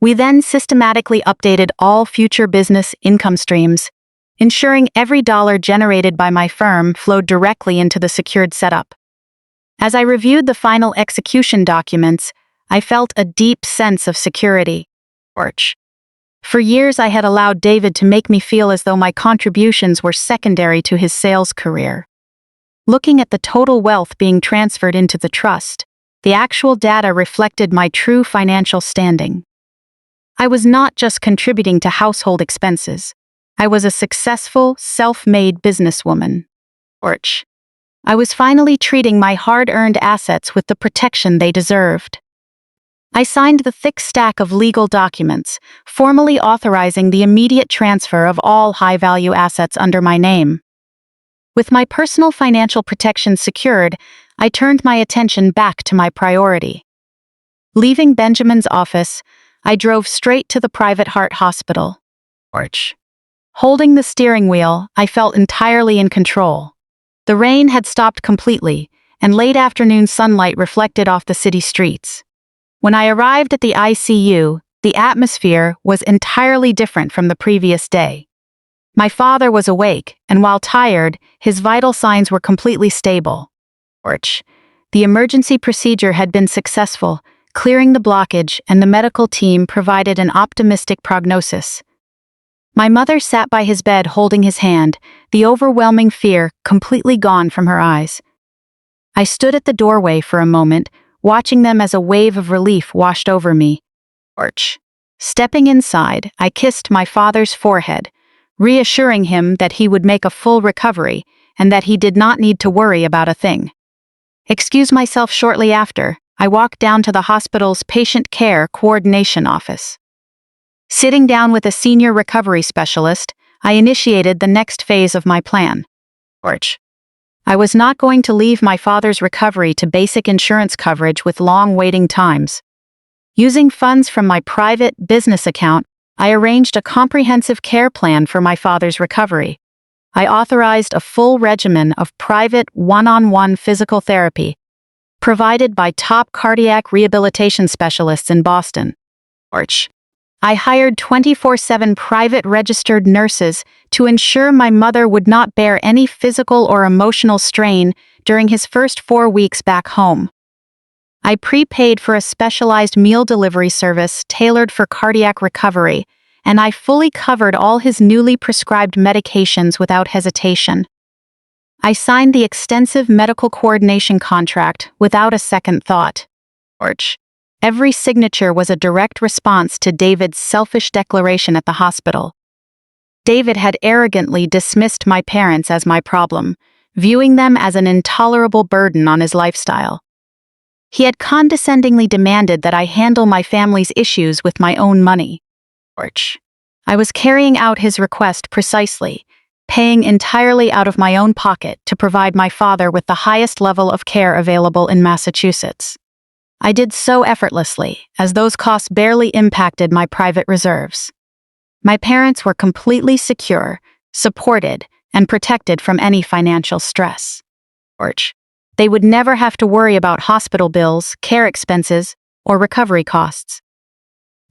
We then systematically updated all future business income streams, ensuring every dollar generated by my firm flowed directly into the secured setup. As I reviewed the final execution documents, I felt a deep sense of security. For years, I had allowed David to make me feel as though my contributions were secondary to his sales career. Looking at the total wealth being transferred into the trust, the actual data reflected my true financial standing. I was not just contributing to household expenses. I was a successful, self-made businesswoman. I was finally treating my hard-earned assets with the protection they deserved. I signed the thick stack of legal documents, formally authorizing the immediate transfer of all high-value assets under my name. With my personal financial protection secured, I turned my attention back to my priority. Leaving Benjamin's office, I drove straight to the private heart hospital. Holding the steering wheel, I felt entirely in control. The rain had stopped completely, and late afternoon sunlight reflected off the city streets. When I arrived at the ICU, the atmosphere was entirely different from the previous day. My father was awake, and while tired, his vital signs were completely stable. The emergency procedure had been successful, clearing the blockage, and the medical team provided an optimistic prognosis. My mother sat by his bed holding his hand, the overwhelming fear completely gone from her eyes. I stood at the doorway for a moment, watching them as a wave of relief washed over me. Stepping inside, I kissed my father's forehead, reassuring him that he would make a full recovery and that he did not need to worry about a thing. Excused myself shortly after, I walked down to the hospital's patient care coordination office. Sitting down with a senior recovery specialist, I initiated the next phase of my plan. I was not going to leave my father's recovery to basic insurance coverage with long waiting times. Using funds from my private business account, I arranged a comprehensive care plan for my father's recovery. I authorized a full regimen of private one-on-one physical therapy, provided by top cardiac rehabilitation specialists in Boston. I hired 24/7 private registered nurses to ensure my mother would not bear any physical or emotional strain during his first 4 weeks back home. I prepaid for a specialized meal delivery service tailored for cardiac recovery, and I fully covered all his newly prescribed medications without hesitation. I signed the extensive medical coordination contract without a second thought. Every signature was a direct response to David's selfish declaration at the hospital. David had arrogantly dismissed my parents as my problem, viewing them as an intolerable burden on his lifestyle. He had condescendingly demanded that I handle my family's issues with my own money. I was carrying out his request precisely, paying entirely out of my own pocket to provide my father with the highest level of care available in Massachusetts. I did so effortlessly, as those costs barely impacted my private reserves. My parents were completely secure, supported, and protected from any financial stress. They would never have to worry about hospital bills, care expenses, or recovery costs.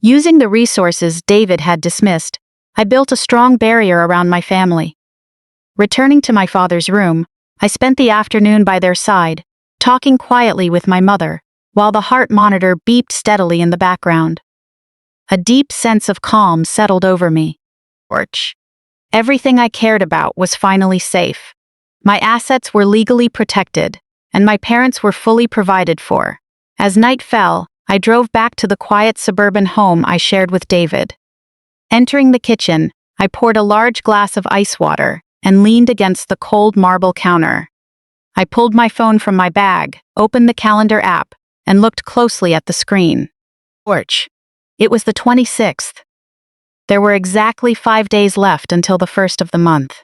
Using the resources David had dismissed, I built a strong barrier around my family. Returning to my father's room, I spent the afternoon by their side, talking quietly with my mother, while the heart monitor beeped steadily in the background. A deep sense of calm settled over me. Everything I cared about was finally safe. My assets were legally protected, and my parents were fully provided for. As night fell, I drove back to the quiet suburban home I shared with David. Entering the kitchen, I poured a large glass of ice water and leaned against the cold marble counter. I pulled my phone from my bag, opened the calendar app, and looked closely at the screen. Torch. It was the 26th. There were exactly 5 days left until the first of the month.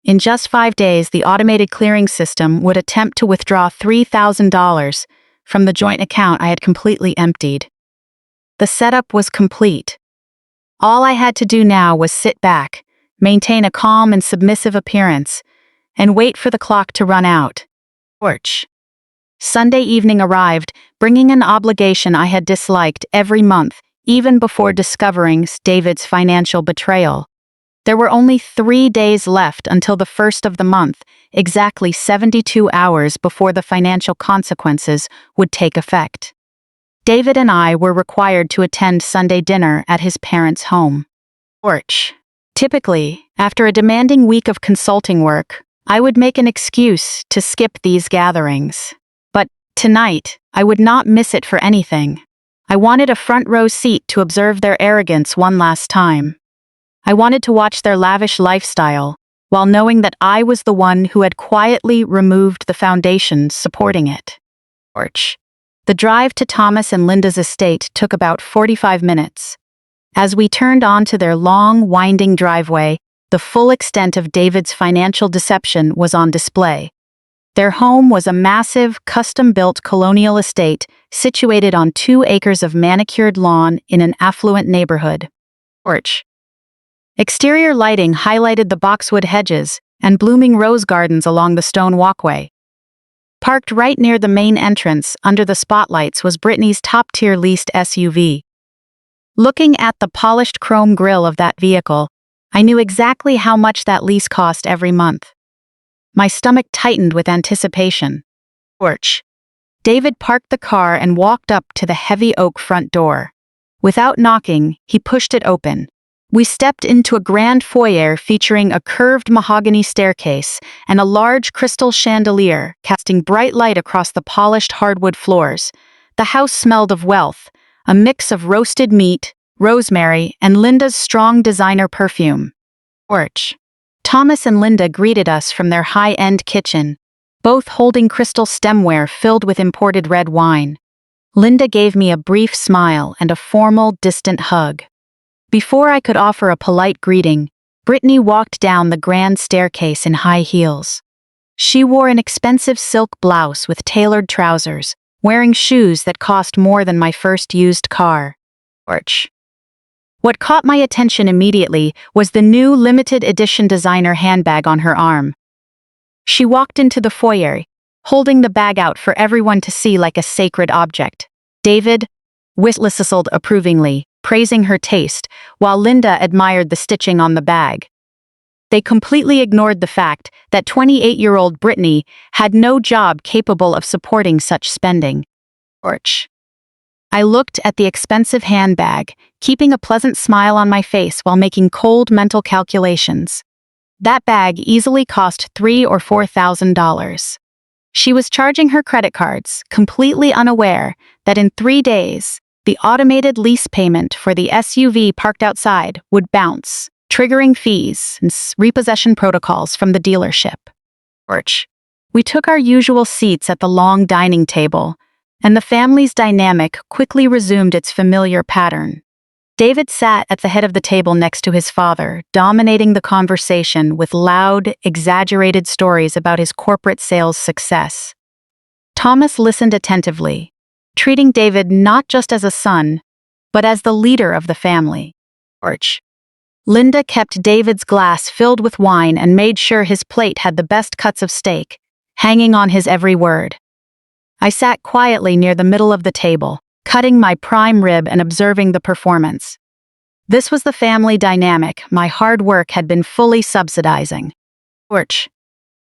In just 5 days, the automated clearing system would attempt to withdraw $3,000 from the joint account I had completely emptied. The setup was complete. All I had to do now was sit back, maintain a calm and submissive appearance, and wait for the clock to run out. Torch. Sunday evening arrived, bringing an obligation I had disliked every month, even before discovering David's financial betrayal. There were only 3 days left until the first of the month, exactly 72 hours before the financial consequences would take effect. David and I were required to attend Sunday dinner at his parents' home. Torch. Typically, after a demanding week of consulting work, I would make an excuse to skip these gatherings. But tonight, I would not miss it for anything. I wanted a front row seat to observe their arrogance one last time. I wanted to watch their lavish lifestyle, while knowing that I was the one who had quietly removed the foundations supporting it. Torch. The drive to Thomas and Linda's estate took about 45 minutes. As we turned onto their long, winding driveway, the full extent of David's financial deception was on display. Their home was a massive, custom-built colonial estate situated on 2 acres of manicured lawn in an affluent neighborhood. Torch. Exterior lighting highlighted the boxwood hedges and blooming rose gardens along the stone walkway. Parked right near the main entrance under the spotlights was Brittany's top-tier leased SUV. Looking at the polished chrome grille of that vehicle, I knew exactly how much that lease cost every month. My stomach tightened with anticipation. Torch. David parked the car and walked up to the heavy oak front door. Without knocking, he pushed it open. We stepped into a grand foyer featuring a curved mahogany staircase and a large crystal chandelier casting bright light across the polished hardwood floors. The house smelled of wealth, a mix of roasted meat, rosemary, and Linda's strong designer perfume. Torch. Thomas and Linda greeted us from their high-end kitchen, both holding crystal stemware filled with imported red wine. Linda gave me a brief smile and a formal, distant hug. Before I could offer a polite greeting, Brittany walked down the grand staircase in high heels. She wore an expensive silk blouse with tailored trousers, wearing shoes that cost more than my first used car. Torch. What caught my attention immediately was the new limited edition designer handbag on her arm. She walked into the foyer, holding the bag out for everyone to see like a sacred object. David whistled approvingly, praising her taste, while Linda admired the stitching on the bag. They completely ignored the fact that 28-year-old Brittany had no job capable of supporting such spending. Torch. I looked at the expensive handbag, keeping a pleasant smile on my face while making cold mental calculations. That bag easily cost $3,000 or $4,000. She was charging her credit cards, completely unaware that in 3 days, the automated lease payment for the SUV parked outside would bounce, triggering fees and repossession protocols from the dealership. Torch. We took our usual seats at the long dining table, and the family's dynamic quickly resumed its familiar pattern. David sat at the head of the table next to his father, dominating the conversation with loud, exaggerated stories about his corporate sales success. Thomas listened attentively, treating David not just as a son, but as the leader of the family. Torch. Linda kept David's glass filled with wine and made sure his plate had the best cuts of steak, hanging on his every word. I sat quietly near the middle of the table, cutting my prime rib and observing the performance. This was the family dynamic my hard work had been fully subsidizing. Torch.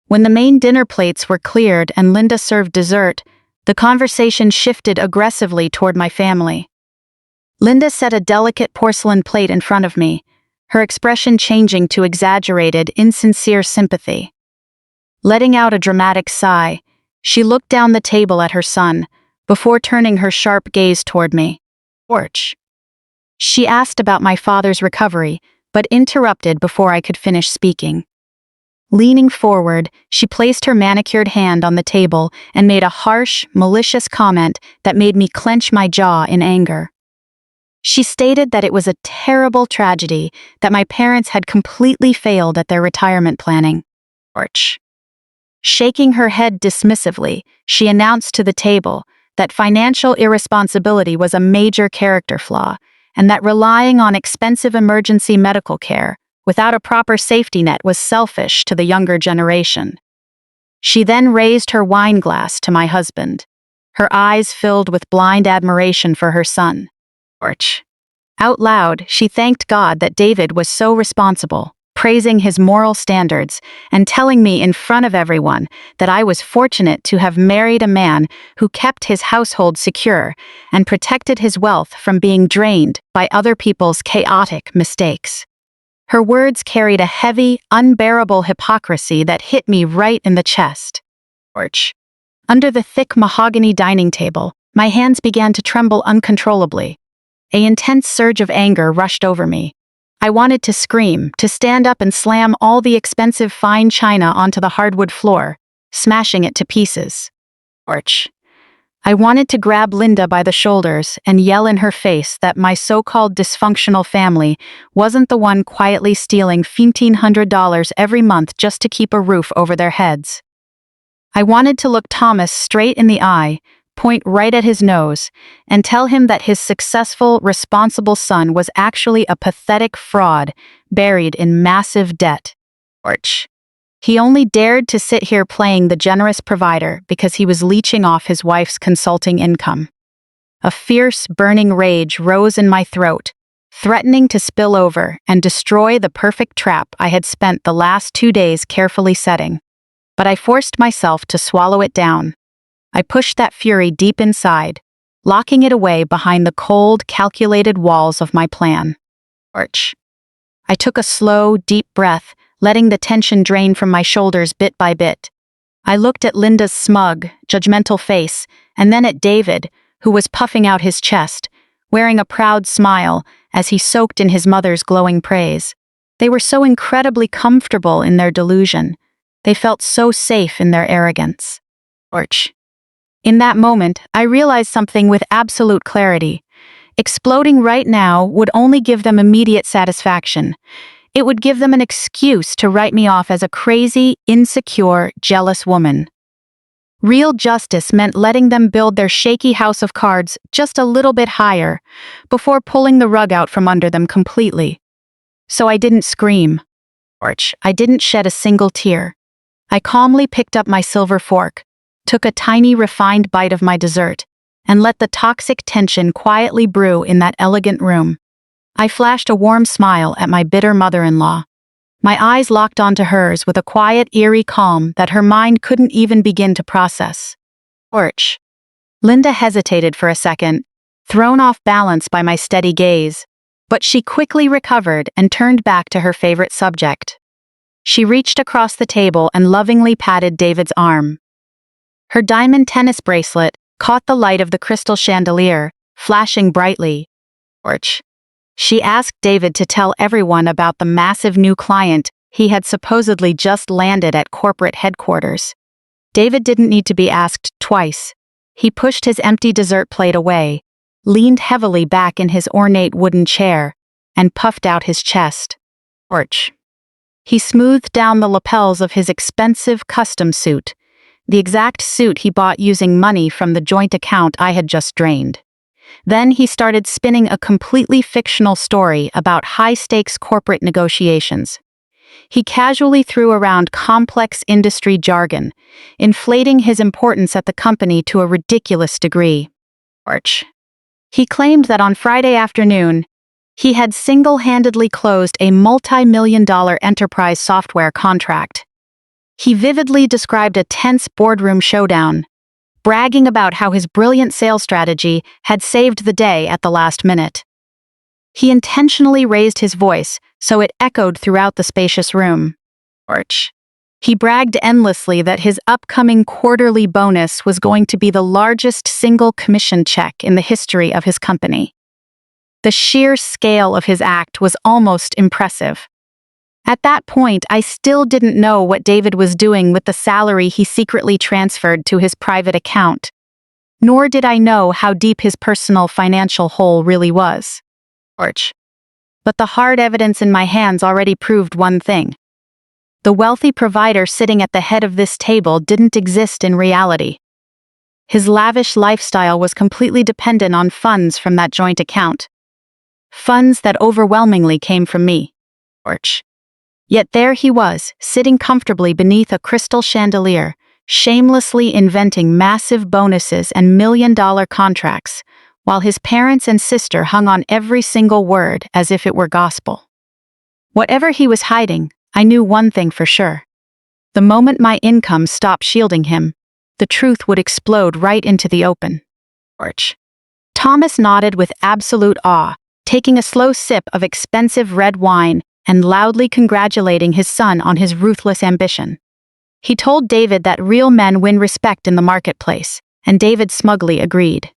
When the main dinner plates were cleared and Linda served dessert, the conversation shifted aggressively toward my family. Linda set a delicate porcelain plate in front of me, her expression changing to exaggerated, insincere sympathy. Letting out a dramatic sigh, she looked down the table at her son, before turning her sharp gaze toward me. Orch. She asked about my father's recovery, but interrupted before I could finish speaking. Leaning forward, she placed her manicured hand on the table and made a harsh, malicious comment that made me clench my jaw in anger. She stated that it was a terrible tragedy that my parents had completely failed at their retirement planning. Orch. Shaking her head dismissively, she announced to the table that financial irresponsibility was a major character flaw, and that relying on expensive emergency medical care without a proper safety net was selfish to the younger generation. She then raised her wine glass to my husband, her eyes filled with blind admiration for her son. Orch. Out loud, she thanked God that David was so responsible, praising his moral standards and telling me in front of everyone that I was fortunate to have married a man who kept his household secure and protected his wealth from being drained by other people's chaotic mistakes. Her words carried a heavy, unbearable hypocrisy that hit me right in the chest. Orch. Under the thick mahogany dining table, my hands began to tremble uncontrollably. An intense surge of anger rushed over me. I wanted to scream, to stand up and slam all the expensive fine china onto the hardwood floor, smashing it to pieces. Orch. I wanted to grab Linda by the shoulders and yell in her face that my so-called dysfunctional family wasn't the one quietly stealing $1,500 every month just to keep a roof over their heads. I wanted to look Thomas straight in the eye, point right at his nose, and tell him that his successful, responsible son was actually a pathetic fraud buried in massive debt. Orch. He only dared to sit here playing the generous provider because he was leeching off his wife's consulting income. A fierce, burning rage rose in my throat, threatening to spill over and destroy the perfect trap I had spent the last 2 days carefully setting. But I forced myself to swallow it down. I pushed that fury deep inside, locking it away behind the cold, calculated walls of my plan. Orch. I took a slow, deep breath, letting the tension drain from my shoulders bit by bit. I looked at Linda's smug, judgmental face, and then at David, who was puffing out his chest, wearing a proud smile as he soaked in his mother's glowing praise. They were so incredibly comfortable in their delusion. They felt so safe in their arrogance. Orch. In that moment, I realized something with absolute clarity. Exploding right now would only give them immediate satisfaction. It would give them an excuse to write me off as a crazy, insecure, jealous woman. Real justice meant letting them build their shaky house of cards just a little bit higher, before pulling the rug out from under them completely. So I didn't scream. Orch. I didn't shed a single tear. I calmly picked up my silver fork, took a tiny refined bite of my dessert, and let the toxic tension quietly brew in that elegant room. I flashed a warm smile at my bitter mother-in-law. My eyes locked onto hers with a quiet, eerie calm that her mind couldn't even begin to process. Orch. Linda hesitated for a second, thrown off balance by my steady gaze, but she quickly recovered and turned back to her favorite subject. She reached across the table and lovingly patted David's arm. Her diamond tennis bracelet caught the light of the crystal chandelier, flashing brightly. Orch. She asked David to tell everyone about the massive new client he had supposedly just landed at corporate headquarters. David didn't need to be asked twice. He pushed his empty dessert plate away, leaned heavily back in his ornate wooden chair, and puffed out his chest. Orch. He smoothed down the lapels of his expensive custom suit, the exact suit he bought using money from the joint account I had just drained. Then he started spinning a completely fictional story about high-stakes corporate negotiations. He casually threw around complex industry jargon, inflating his importance at the company to a ridiculous degree. Orch. He claimed that on Friday afternoon, he had single-handedly closed a multi-million-dollar enterprise software contract. He vividly described a tense boardroom showdown, bragging about how his brilliant sales strategy had saved the day at the last minute. He intentionally raised his voice so it echoed throughout the spacious room. Orch. He bragged endlessly that his upcoming quarterly bonus was going to be the largest single commission check in the history of his company. The sheer scale of his act was almost impressive. At that point, I still didn't know what David was doing with the salary he secretly transferred to his private account, nor did I know how deep his personal financial hole really was. But the hard evidence in my hands already proved one thing. The wealthy provider sitting at the head of this table didn't exist in reality. His lavish lifestyle was completely dependent on funds from that joint account. Funds that overwhelmingly came from me. Yet there he was, sitting comfortably beneath a crystal chandelier, shamelessly inventing massive bonuses and million-dollar contracts, while his parents and sister hung on every single word as if it were gospel. Whatever he was hiding, I knew one thing for sure. The moment my income stopped shielding him, the truth would explode right into the open. Thomas nodded with absolute awe, taking a slow sip of expensive red wine and loudly congratulating his son on his ruthless ambition. He told David that real men win respect in the marketplace, and David smugly agreed.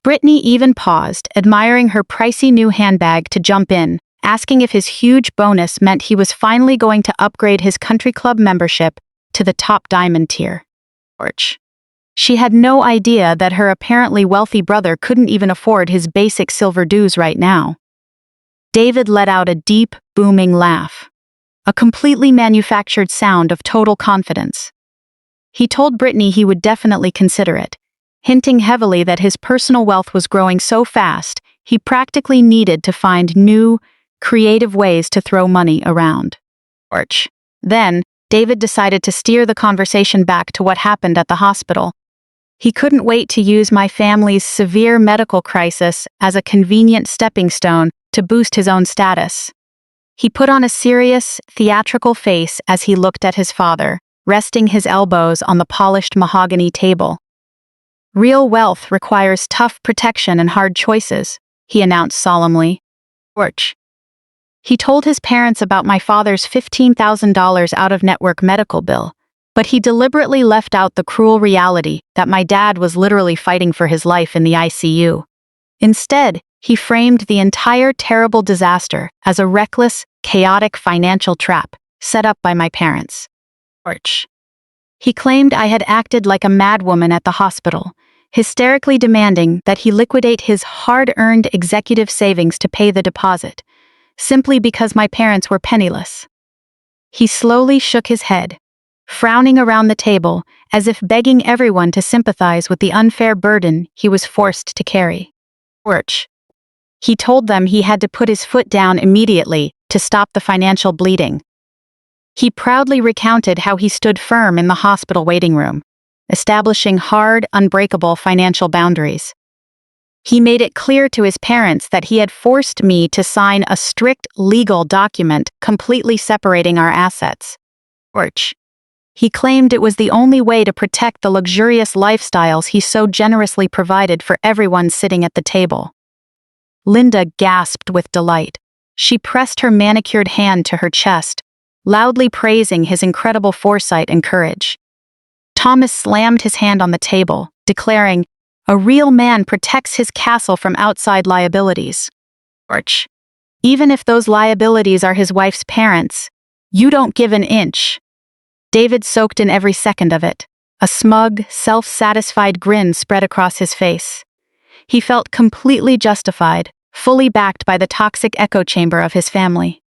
Brittany even paused, admiring her pricey new handbag, to jump in, asking if his huge bonus meant he was finally going to upgrade his country club membership to the top diamond tier. She had no idea that her apparently wealthy brother couldn't even afford his basic silver dues right now. David let out a deep, booming laugh, a completely manufactured sound of total confidence. He told Brittany he would definitely consider it, hinting heavily that his personal wealth was growing so fast he practically needed to find new, creative ways to throw money around. Then, David decided to steer the conversation back to what happened at the hospital. He couldn't wait to use my family's severe medical crisis as a convenient stepping stone to boost his own status. He put on a serious, theatrical face as he looked at his father, resting his elbows on the polished mahogany table. "Real wealth requires tough protection and hard choices," he announced solemnly. He told his parents about my father's $15,000 out-of-network medical bill, but he deliberately left out the cruel reality that my dad was literally fighting for his life in the ICU. Instead, he framed the entire terrible disaster as a reckless, chaotic financial trap set up by my parents. He claimed I had acted like a madwoman at the hospital, hysterically demanding that he liquidate his hard-earned executive savings to pay the deposit, simply because my parents were penniless. He slowly shook his head, frowning around the table as if begging everyone to sympathize with the unfair burden he was forced to carry. He told them he had to put his foot down immediately to stop the financial bleeding. He proudly recounted how he stood firm in the hospital waiting room, establishing hard, unbreakable financial boundaries. He made it clear to his parents that he had forced me to sign a strict legal document completely separating our assets. He claimed it was the only way to protect the luxurious lifestyles he so generously provided for everyone sitting at the table. Linda gasped with delight. She pressed her manicured hand to her chest, loudly praising his incredible foresight and courage. Thomas slammed his hand on the table, declaring, "A real man protects his castle from outside liabilities. Even if those liabilities are his wife's parents, you don't give an inch." David soaked in every second of it. A smug, self-satisfied grin spread across his face. He felt completely justified, fully backed by the toxic echo chamber of his family.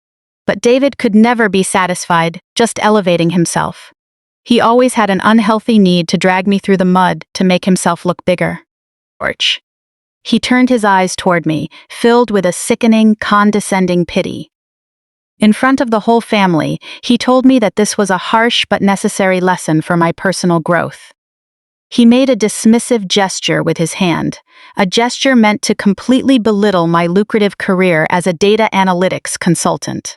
But David could never be satisfied, just elevating himself. He always had an unhealthy need to drag me through the mud to make himself look bigger. He turned his eyes toward me, filled with a sickening, condescending pity. In front of the whole family, he told me that this was a harsh but necessary lesson for my personal growth. He made a dismissive gesture with his hand, a gesture meant to completely belittle my lucrative career as a data analytics consultant.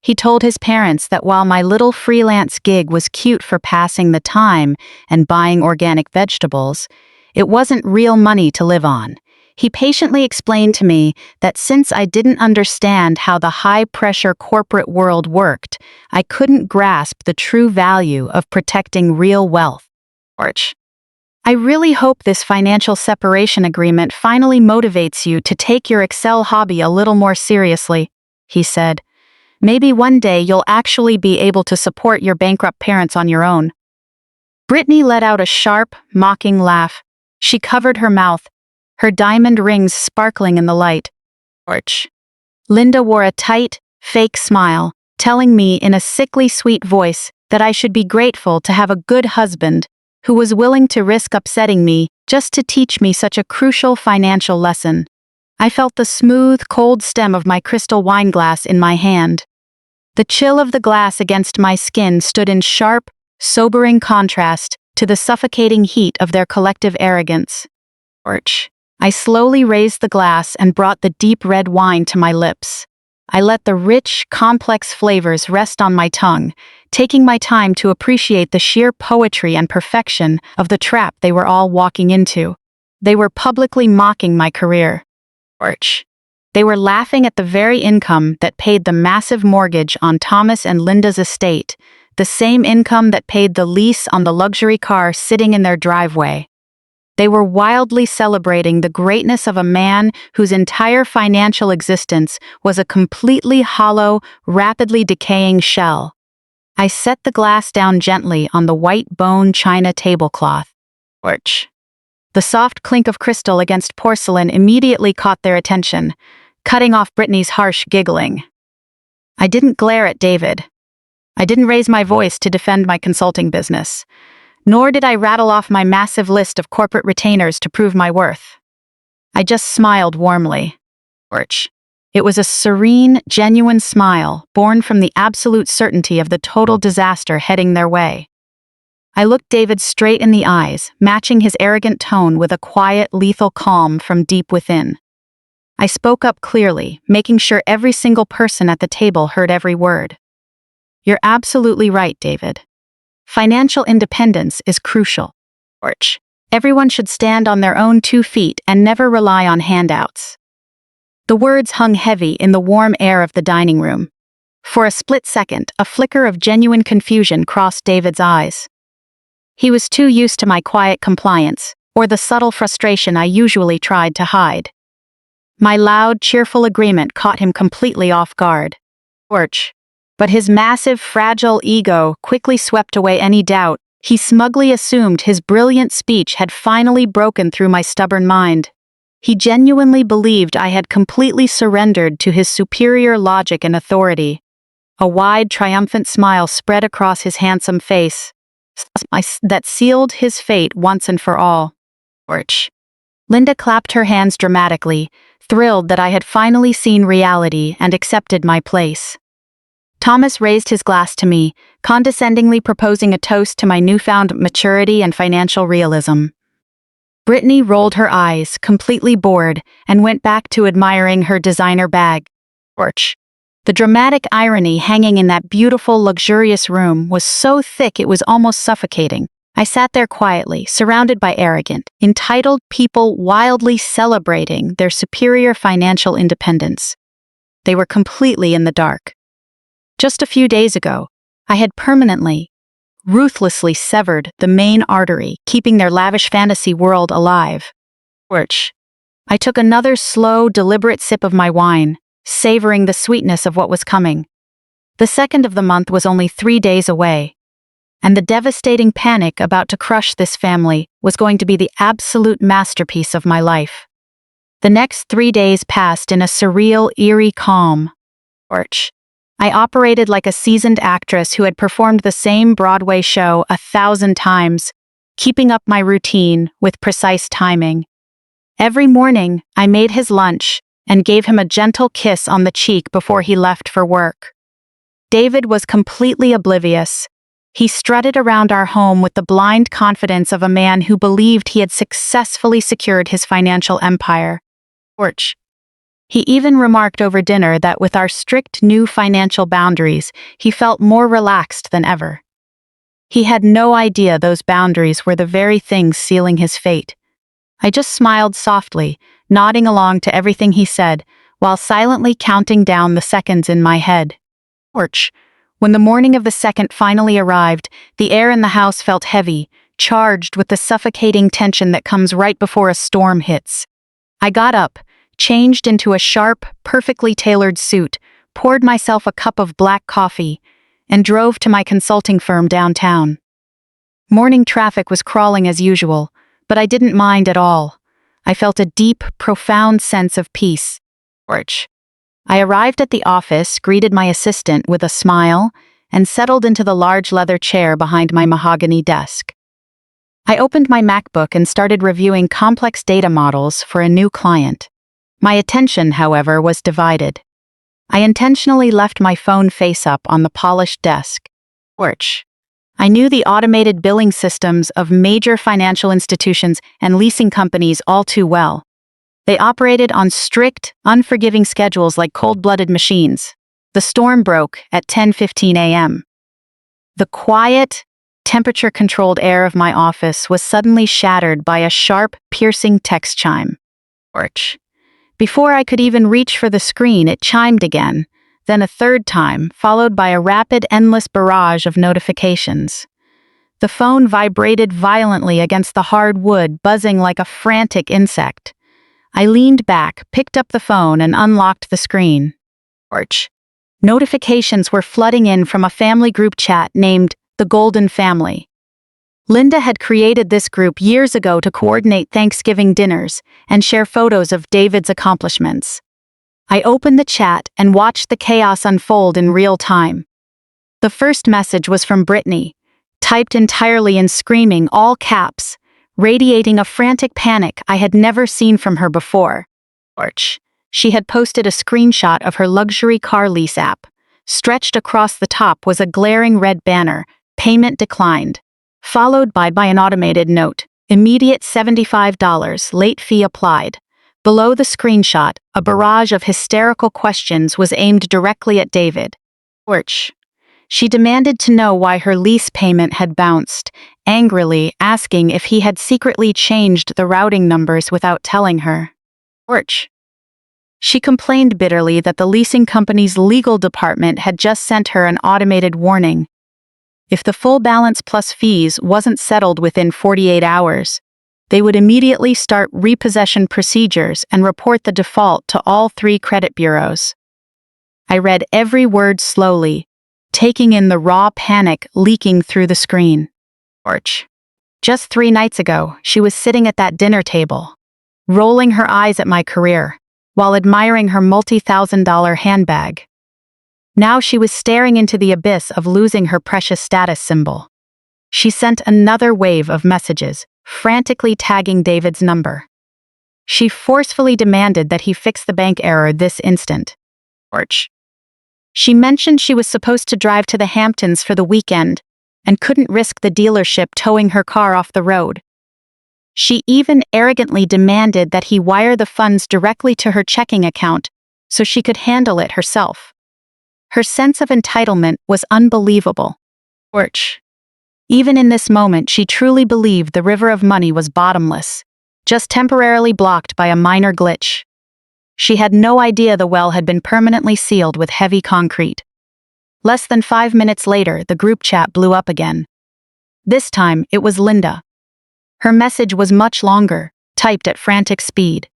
He told his parents that while my little freelance gig was cute for passing the time and buying organic vegetables, it wasn't real money to live on. He patiently explained to me that since I didn't understand how the high-pressure corporate world worked, I couldn't grasp the true value of protecting real wealth. I really hope this financial separation agreement finally motivates you to take your Excel hobby a little more seriously, he said. Maybe one day you'll actually be able to support your bankrupt parents on your own. Brittany let out a sharp, mocking laugh. She covered her mouth, her diamond rings sparkling in the light. Linda wore a tight, fake smile, telling me in a sickly sweet voice that I should be grateful to have a good husband who was willing to risk upsetting me just to teach me such a crucial financial lesson. I felt the smooth, cold stem of my crystal wine glass in my hand. The chill of the glass against my skin stood in sharp, sobering contrast to the suffocating heat of their collective arrogance. I slowly raised the glass and brought the deep red wine to my lips. I let the rich, complex flavors rest on my tongue, taking my time to appreciate the sheer poetry and perfection of the trap they were all walking into. They were publicly mocking my career. They were laughing at the very income that paid the massive mortgage on Thomas and Linda's estate, the same income that paid the lease on the luxury car sitting in their driveway. They were wildly celebrating the greatness of a man whose entire financial existence was a completely hollow, rapidly decaying shell. I set the glass down gently on the white bone china tablecloth. The soft clink of crystal against porcelain immediately caught their attention, cutting off Brittany's harsh giggling. I didn't glare at David. I didn't raise my voice to defend my consulting business. Nor did I rattle off my massive list of corporate retainers to prove my worth. I just smiled warmly. It was a serene, genuine smile, born from the absolute certainty of the total disaster heading their way. I looked David straight in the eyes, matching his arrogant tone with a quiet, lethal calm from deep within. I spoke up clearly, making sure every single person at the table heard every word. You're absolutely right, David. Financial independence is crucial. Everyone should stand on their own 2 feet and never rely on handouts. The words hung heavy in the warm air of the dining room. For a split second, a flicker of genuine confusion crossed David's eyes. He was too used to my quiet compliance, or the subtle frustration I usually tried to hide. My loud, cheerful agreement caught him completely off guard. But his massive, fragile ego quickly swept away any doubt. He smugly assumed his brilliant speech had finally broken through my stubborn mind. He genuinely believed I had completely surrendered to his superior logic and authority. A wide, triumphant smile spread across his handsome face, that sealed his fate once and for all. Linda clapped her hands dramatically, thrilled that I had finally seen reality and accepted my place. Thomas raised his glass to me, condescendingly proposing a toast to my newfound maturity and financial realism. Brittany rolled her eyes, completely bored, and went back to admiring her designer bag. The dramatic irony hanging in that beautiful, luxurious room was so thick it was almost suffocating. I sat there quietly, surrounded by arrogant, entitled people wildly celebrating their superior financial independence. They were completely in the dark. Just a few days ago, I had permanently, ruthlessly severed the main artery, keeping their lavish fantasy world alive. I took another slow, deliberate sip of my wine, savoring the sweetness of what was coming. The second of the month was only 3 days away, and the devastating panic about to crush this family was going to be the absolute masterpiece of my life. The next 3 days passed in a surreal, eerie calm. I operated like a seasoned actress who had performed the same Broadway show 1,000 times, keeping up my routine with precise timing. Every morning, I made his lunch and gave him a gentle kiss on the cheek before he left for work. David was completely oblivious. He strutted around our home with the blind confidence of a man who believed he had successfully secured his financial empire. He even remarked over dinner that with our strict new financial boundaries, he felt more relaxed than ever. He had no idea those boundaries were the very things sealing his fate. I just smiled softly, nodding along to everything he said, while silently counting down the seconds in my head. Porch. When the morning of the second finally arrived, the air in the house felt heavy, charged with the suffocating tension that comes right before a storm hits. I got up, changed into a sharp, perfectly tailored suit, poured myself a cup of black coffee, and drove to my consulting firm downtown. Morning traffic was crawling as usual, but I didn't mind at all. I felt a deep, profound sense of peace. Porch. I arrived at the office, greeted my assistant with a smile, and settled into the large leather chair behind my mahogany desk. I opened my MacBook and started reviewing complex data models for a new client. My attention, however, was divided. I intentionally left my phone face up on the polished desk. Porch. I knew the automated billing systems of major financial institutions and leasing companies all too well. They operated on strict, unforgiving schedules like cold-blooded machines. The storm broke at 10:15 a.m. The quiet, temperature-controlled air of my office was suddenly shattered by a sharp, piercing text chime. Porch. Before I could even reach for the screen, it chimed again, then a third time, followed by a rapid, endless barrage of notifications. The phone vibrated violently against the hard wood, buzzing like a frantic insect. I leaned back, picked up the phone, and unlocked the screen. Porch. Notifications were flooding in from a family group chat named The Golden Family. Linda had created this group years ago to coordinate Thanksgiving dinners and share photos of David's accomplishments. I opened the chat and watched the chaos unfold in real time. The first message was from Brittany, typed entirely in screaming, all caps, radiating a frantic panic I had never seen from her before. Porch. She had posted a screenshot of her luxury car lease app. Stretched across the top was a glaring red banner, payment declined, followed by an automated note, immediate $75, late fee applied. Below the screenshot, a barrage of hysterical questions was aimed directly at David. Porch. She demanded to know why her lease payment had bounced, angrily asking if he had secretly changed the routing numbers without telling her. Porch. She complained bitterly that the leasing company's legal department had just sent her an automated warning. If the full balance plus fees wasn't settled within 48 hours, they would immediately start repossession procedures and report the default to all 3 credit bureaus. I read every word slowly, taking in the raw panic leaking through the screen. Porch. Just 3 nights ago, she was sitting at that dinner table, rolling her eyes at my career, while admiring her multi-thousand-dollar handbag. Now she was staring into the abyss of losing her precious status symbol. She sent another wave of messages, frantically tagging David's number. She forcefully demanded that he fix the bank error this instant. Porch. She mentioned she was supposed to drive to the Hamptons for the weekend and couldn't risk the dealership towing her car off the road. She even arrogantly demanded that he wire the funds directly to her checking account so she could handle it herself. Her sense of entitlement was unbelievable. Porch. Even in this moment, she truly believed the river of money was bottomless, just temporarily blocked by a minor glitch. She had no idea the well had been permanently sealed with heavy concrete. Less than 5 minutes later, the group chat blew up again. This time, it was Linda. Her message was much longer, typed at frantic speed.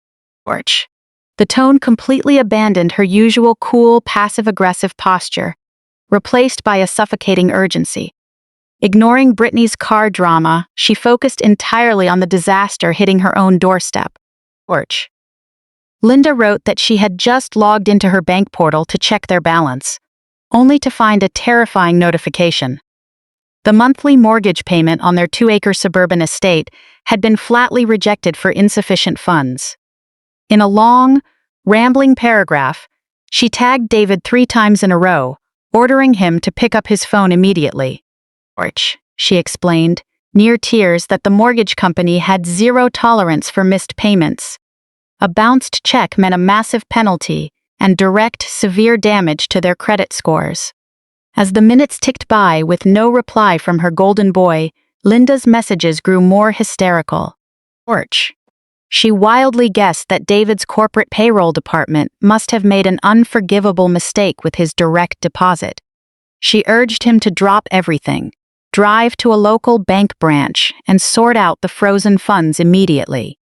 Porch. The tone completely abandoned her usual cool, passive-aggressive posture, replaced by a suffocating urgency. Ignoring Brittany's car drama, she focused entirely on the disaster hitting her own doorstep. Porch. Linda wrote that she had just logged into her bank portal to check their balance, only to find a terrifying notification. The monthly mortgage payment on their 2-acre suburban estate had been flatly rejected for insufficient funds. In a long, rambling paragraph, she tagged David 3 times in a row, ordering him to pick up his phone immediately. Porch. She explained, near tears, that the mortgage company had 0 tolerance for missed payments. A bounced check meant a massive penalty and direct, severe damage to their credit scores. As the minutes ticked by with no reply from her golden boy, Linda's messages grew more hysterical. Porch. She wildly guessed that David's corporate payroll department must have made an unforgivable mistake with his direct deposit. She urged him to drop everything, drive to a local bank branch, and sort out the frozen funds immediately.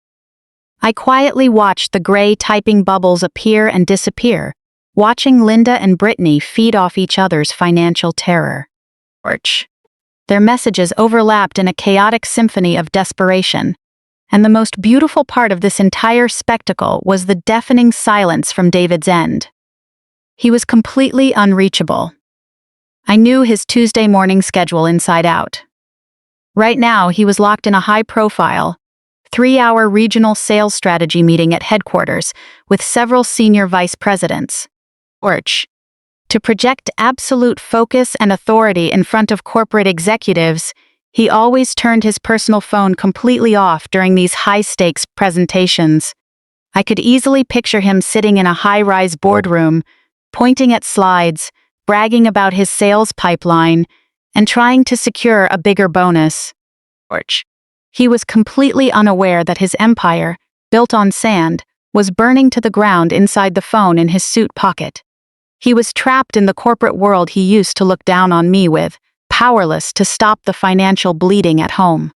I quietly watched the gray typing bubbles appear and disappear, watching Linda and Brittany feed off each other's financial terror. Their messages overlapped in a chaotic symphony of desperation, and the most beautiful part of this entire spectacle was the deafening silence from David's end. He was completely unreachable. I knew his Tuesday morning schedule inside out. Right now, he was locked in a high-profile, 3-hour regional sales strategy meeting at headquarters with several senior vice presidents. To project absolute focus and authority in front of corporate executives, he always turned his personal phone completely off during these high-stakes presentations. I could easily picture him sitting in a high-rise boardroom, pointing at slides, bragging about his sales pipeline, and trying to secure a bigger bonus. He was completely unaware that his empire, built on sand, was burning to the ground inside the phone in his suit pocket. He was trapped in the corporate world he used to look down on me with, powerless to stop the financial bleeding at home.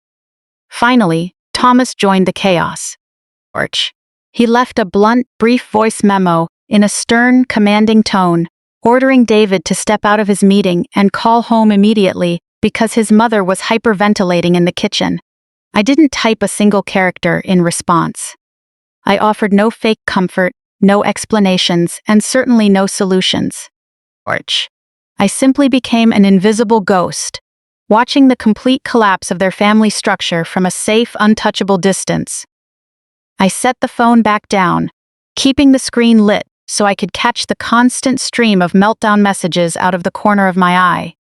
Finally, Thomas joined the chaos. He left a blunt, brief voice memo in a stern, commanding tone, ordering David to step out of his meeting and call home immediately because his mother was hyperventilating in the kitchen. I didn't type a single character in response. I offered no fake comfort, no explanations, and certainly no solutions. I simply became an invisible ghost, watching the complete collapse of their family structure from a safe, untouchable distance. I set the phone back down, keeping the screen lit so I could catch the constant stream of meltdown messages out of the corner of my eye.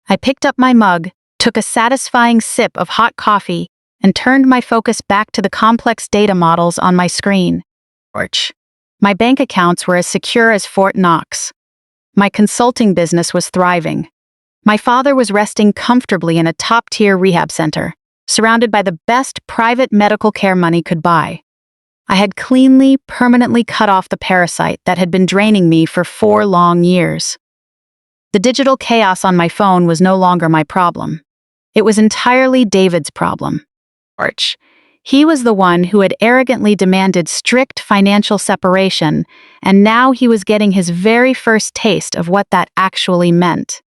I picked up my mug, took a satisfying sip of hot coffee, and turned my focus back to the complex data models on my screen. My bank accounts were as secure as Fort Knox. My consulting business was thriving. My father was resting comfortably in a top-tier rehab center, surrounded by the best private medical care money could buy. I had cleanly, permanently cut off the parasite that had been draining me for 4 long years. The digital chaos on my phone was no longer my problem. It was entirely David's problem. He was the one who had arrogantly demanded strict financial separation, and now he was getting his very first taste of what that actually meant.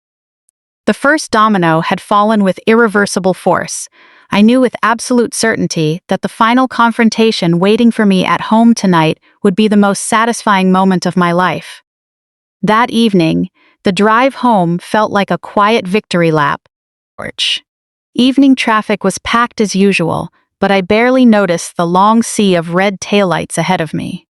The first domino had fallen with irreversible force. I knew with absolute certainty that the final confrontation waiting for me at home tonight would be the most satisfying moment of my life. That evening, the drive home felt like a quiet victory lap. Evening traffic was packed as usual, but I barely noticed the long sea of red taillights ahead of me.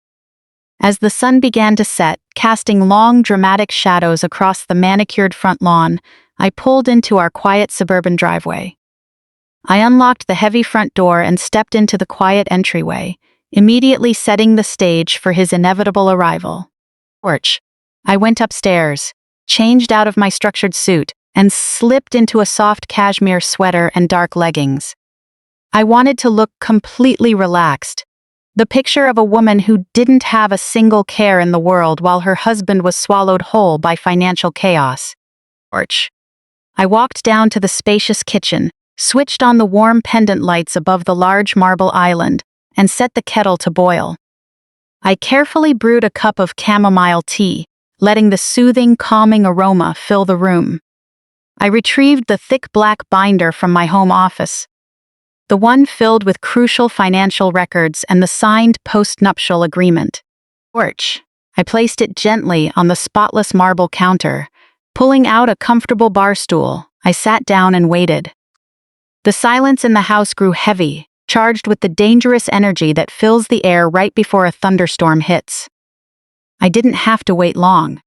As the sun began to set, casting long, dramatic shadows across the manicured front lawn, I pulled into our quiet suburban driveway. I unlocked the heavy front door and stepped into the quiet entryway, immediately setting the stage for his inevitable arrival. I went upstairs, changed out of my structured suit, and slipped into a soft cashmere sweater and dark leggings. I wanted to look completely relaxed, the picture of a woman who didn't have a single care in the world while her husband was swallowed whole by financial chaos. I walked down to the spacious kitchen, switched on the warm pendant lights above the large marble island, and set the kettle to boil. I carefully brewed a cup of chamomile tea, letting the soothing, calming aroma fill the room. I retrieved the thick black binder from my home office, the one filled with crucial financial records and the signed post-nuptial agreement. I placed it gently on the spotless marble counter. Pulling out a comfortable bar stool, I sat down and waited. The silence in the house grew heavy, charged with the dangerous energy that fills the air right before a thunderstorm hits. I didn't have to wait long.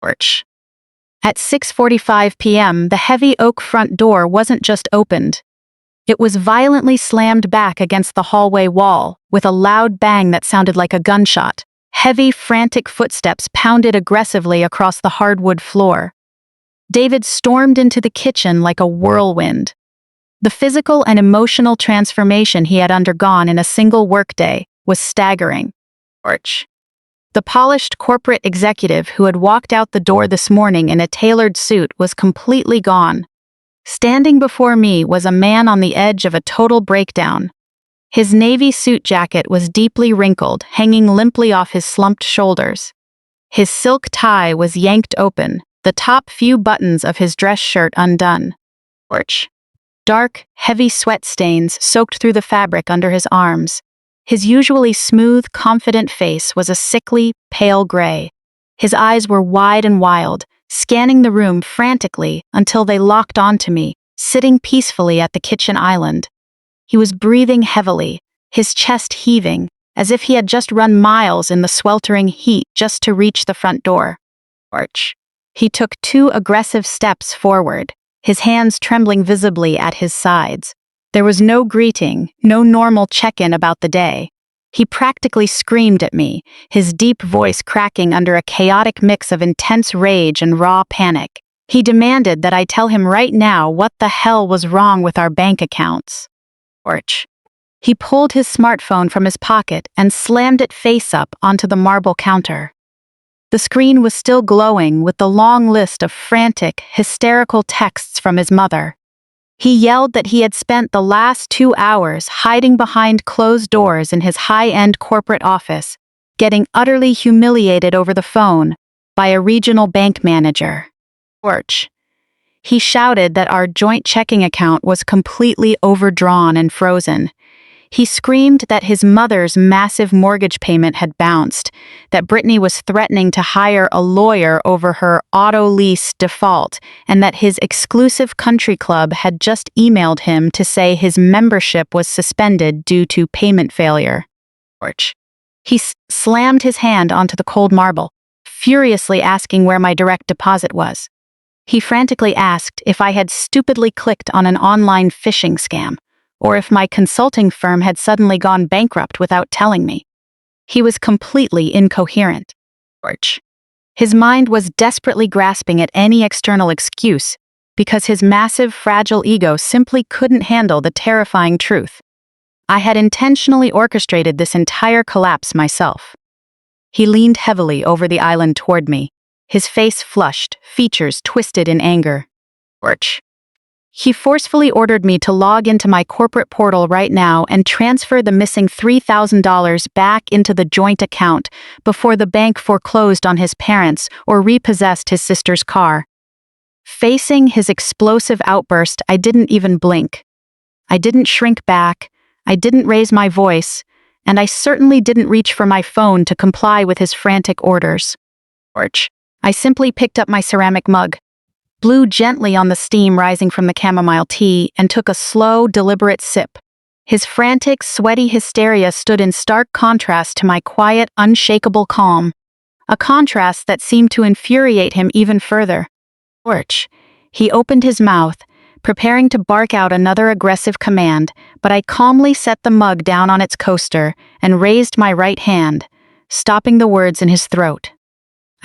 At 6:45 p.m., the heavy oak front door wasn't just opened. It was violently slammed back against the hallway wall, with a loud bang that sounded like a gunshot. Heavy, frantic footsteps pounded aggressively across the hardwood floor. David stormed into the kitchen like a whirlwind. The physical and emotional transformation he had undergone in a single workday was staggering. The polished corporate executive who had walked out the door this morning in a tailored suit was completely gone. Standing before me was a man on the edge of a total breakdown. His navy suit jacket was deeply wrinkled, hanging limply off his slumped shoulders. His silk tie was yanked open, the top few buttons of his dress shirt undone. Dark, heavy sweat stains soaked through the fabric under his arms. His usually smooth, confident face was a sickly, pale gray. His eyes were wide and wild, scanning the room frantically until they locked onto me, sitting peacefully at the kitchen island. He was breathing heavily, his chest heaving, as if he had just run miles in the sweltering heat just to reach the front door. He took 2 aggressive steps forward, his hands trembling visibly at his sides. There was no greeting, no normal check-in about the day. He practically screamed at me, his deep voice cracking under a chaotic mix of intense rage and raw panic. He demanded that I tell him right now what the hell was wrong with our bank accounts. He pulled his smartphone from his pocket and slammed it face up onto the marble counter. The screen was still glowing with the long list of frantic, hysterical texts from his mother. He yelled that he had spent the last 2 hours hiding behind closed doors in his high-end corporate office, getting utterly humiliated over the phone by a regional bank manager. He shouted that our joint checking account was completely overdrawn and frozen. He screamed that his mother's massive mortgage payment had bounced, that Brittany was threatening to hire a lawyer over her auto lease default, and that his exclusive country club had just emailed him to say his membership was suspended due to payment failure. He slammed his hand onto the cold marble, furiously asking where my direct deposit was. He frantically asked if I had stupidly clicked on an online phishing scam, or if my consulting firm had suddenly gone bankrupt without telling me. He was completely incoherent. His mind was desperately grasping at any external excuse, because his massive, fragile ego simply couldn't handle the terrifying truth. I had intentionally orchestrated this entire collapse myself. He leaned heavily over the island toward me, his face flushed, features twisted in anger. He forcefully ordered me to log into my corporate portal right now and transfer the missing $3,000 back into the joint account before the bank foreclosed on his parents or repossessed his sister's car. Facing his explosive outburst, I didn't even blink. I didn't shrink back, I didn't raise my voice, and I certainly didn't reach for my phone to comply with his frantic orders. I simply picked up my ceramic mug, blew gently on the steam rising from the chamomile tea, and took a slow, deliberate sip. His frantic, sweaty hysteria stood in stark contrast to my quiet, unshakable calm, a contrast that seemed to infuriate him even further. He opened his mouth, preparing to bark out another aggressive command, but I calmly set the mug down on its coaster and raised my right hand, stopping the words in his throat.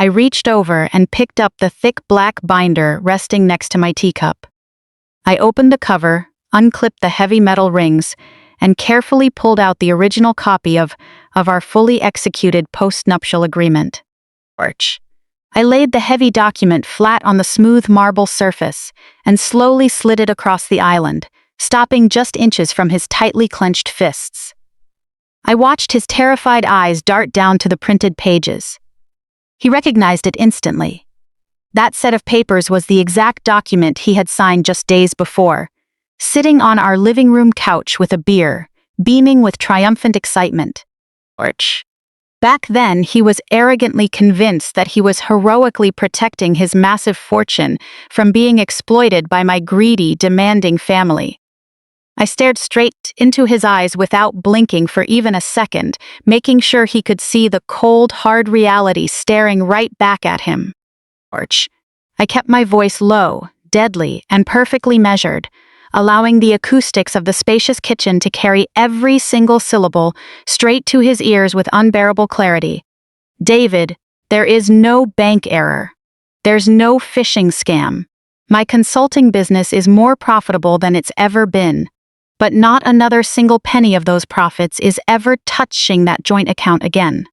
I reached over and picked up the thick black binder resting next to my teacup. I opened the cover, unclipped the heavy metal rings, and carefully pulled out the original copy of our fully executed post-nuptial agreement. I laid the heavy document flat on the smooth marble surface and slowly slid it across the island, stopping just inches from his tightly clenched fists. I watched his terrified eyes dart down to the printed pages. He recognized it instantly. That set of papers was the exact document he had signed just days before, sitting on our living room couch with a beer, beaming with triumphant excitement. Back then, he was arrogantly convinced that he was heroically protecting his massive fortune from being exploited by my greedy, demanding family. I stared straight into his eyes without blinking for even a second, making sure he could see the cold, hard reality staring right back at him. I kept my voice low, deadly, and perfectly measured, allowing the acoustics of the spacious kitchen to carry every single syllable straight to his ears with unbearable clarity. David, there is no bank error. There's no phishing scam. My consulting business is more profitable than it's ever been, but not another single penny of those profits is ever touching that joint account again.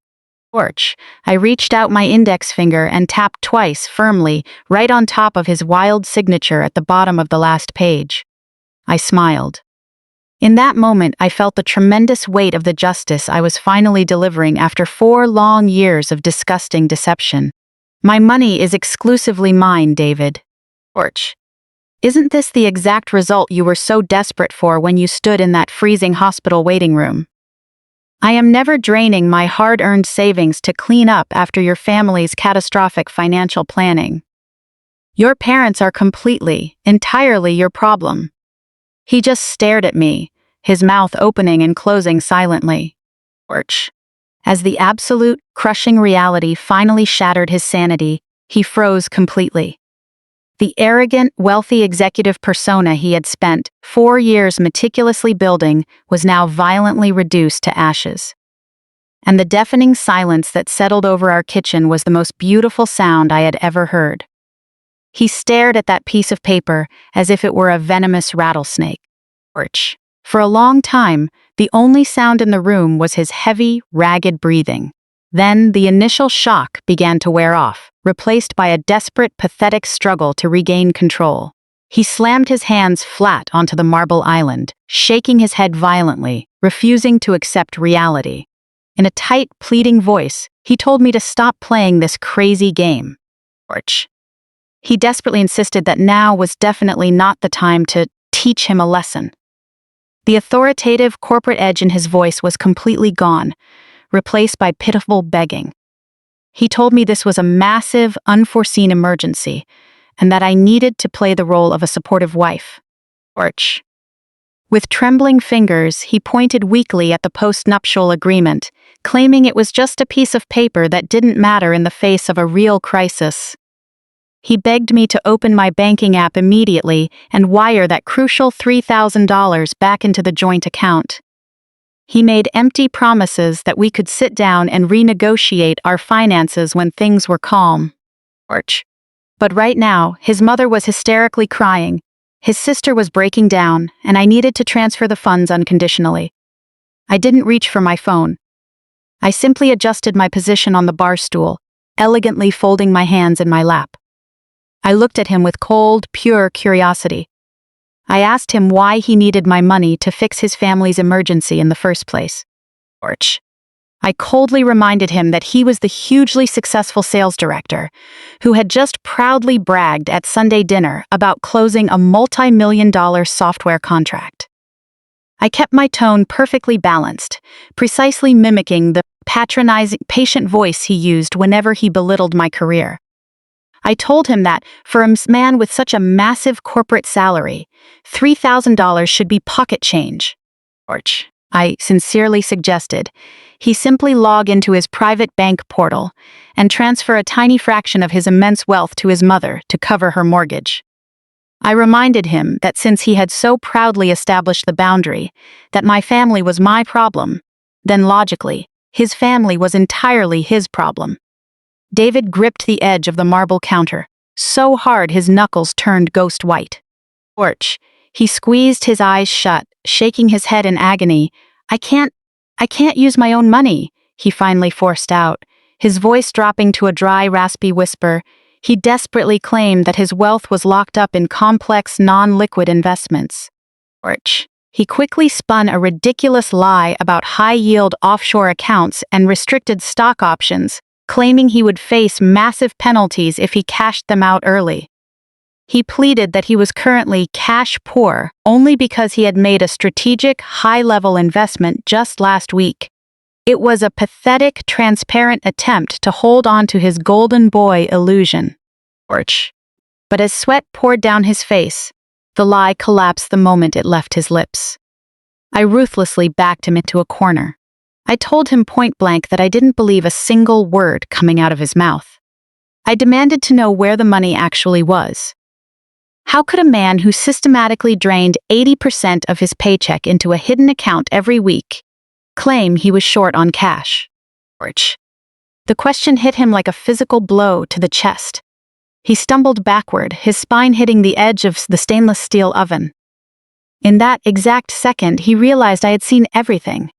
George, I reached out my index finger and tapped twice firmly right on top of his wild signature at the bottom of the last page. I smiled. In that moment, I felt the tremendous weight of the justice I was finally delivering after 4 long years of disgusting deception. My money is exclusively mine, David. George, isn't this the exact result you were so desperate for when you stood in that freezing hospital waiting room? I am never draining my hard-earned savings to clean up after your family's catastrophic financial planning. Your parents are completely, entirely your problem. He just stared at me, his mouth opening and closing silently. George. As the absolute, crushing reality finally shattered his sanity, he froze completely. The arrogant, wealthy executive persona he had spent 4 years meticulously building was now violently reduced to ashes. And the deafening silence that settled over our kitchen was the most beautiful sound I had ever heard. He stared at that piece of paper as if it were a venomous rattlesnake. For a long time, the only sound in the room was his heavy, ragged breathing. Then the initial shock began to wear off, replaced by a desperate, pathetic struggle to regain control. He slammed his hands flat onto the marble island, shaking his head violently, refusing to accept reality. In a tight, pleading voice, he told me to stop playing this crazy game. He desperately insisted that now was definitely not the time to teach him a lesson. The authoritative corporate edge in his voice was completely gone, replaced by pitiful begging. He told me this was a massive, unforeseen emergency, and that I needed to play the role of a supportive wife. With trembling fingers, he pointed weakly at the post-nuptial agreement, claiming it was just a piece of paper that didn't matter in the face of a real crisis. He begged me to open my banking app immediately and wire that crucial $3,000 back into the joint account. He made empty promises that we could sit down and renegotiate our finances when things were calm. But right now, his mother was hysterically crying, his sister was breaking down, and I needed to transfer the funds unconditionally. I didn't reach for my phone. I simply adjusted my position on the bar stool, elegantly folding my hands in my lap. I looked at him with cold, pure curiosity. I asked him why he needed my money to fix his family's emergency in the first place. I coldly reminded him that he was the hugely successful sales director who had just proudly bragged at Sunday dinner about closing a multi-million-dollar software contract. I kept my tone perfectly balanced, precisely mimicking the patronizing, patient voice he used whenever he belittled my career. I told him that, for a man with such a massive corporate salary, $3,000 should be pocket change. I sincerely suggested he simply log into his private bank portal and transfer a tiny fraction of his immense wealth to his mother to cover her mortgage. I reminded him that since he had so proudly established the boundary that my family was my problem, then logically, his family was entirely his problem. David gripped the edge of the marble counter, so hard his knuckles turned ghost white. He squeezed his eyes shut, shaking his head in agony. I can't use my own money, he finally forced out, his voice dropping to a dry, raspy whisper. He desperately claimed that his wealth was locked up in complex, non-liquid investments. He quickly spun a ridiculous lie about high-yield offshore accounts and restricted stock options, claiming he would face massive penalties if he cashed them out early. He pleaded that he was currently cash poor only because he had made a strategic, high-level investment just last week. It was a pathetic, transparent attempt to hold on to his golden boy illusion. But as sweat poured down his face, the lie collapsed the moment it left his lips. I ruthlessly backed him into a corner. I told him point-blank that I didn't believe a single word coming out of his mouth. I demanded to know where the money actually was. How could a man who systematically drained 80% of his paycheck into a hidden account every week claim he was short on cash? The question hit him like a physical blow to the chest. He stumbled backward, his spine hitting the edge of the stainless steel oven. In that exact second, he realized I had seen everything.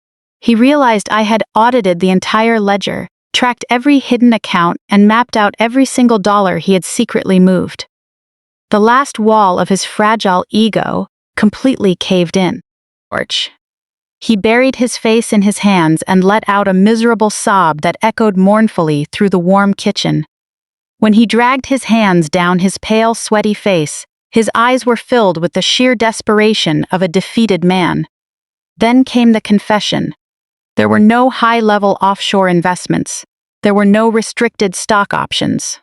He realized I had audited the entire ledger, tracked every hidden account, and mapped out every single dollar he had secretly moved. The last wall of his fragile ego completely caved in. He buried his face in his hands and let out a miserable sob that echoed mournfully through the warm kitchen. When he dragged his hands down his pale, sweaty face, his eyes were filled with the sheer desperation of a defeated man. Then came the confession. There were no high-level offshore investments. There were no restricted stock options.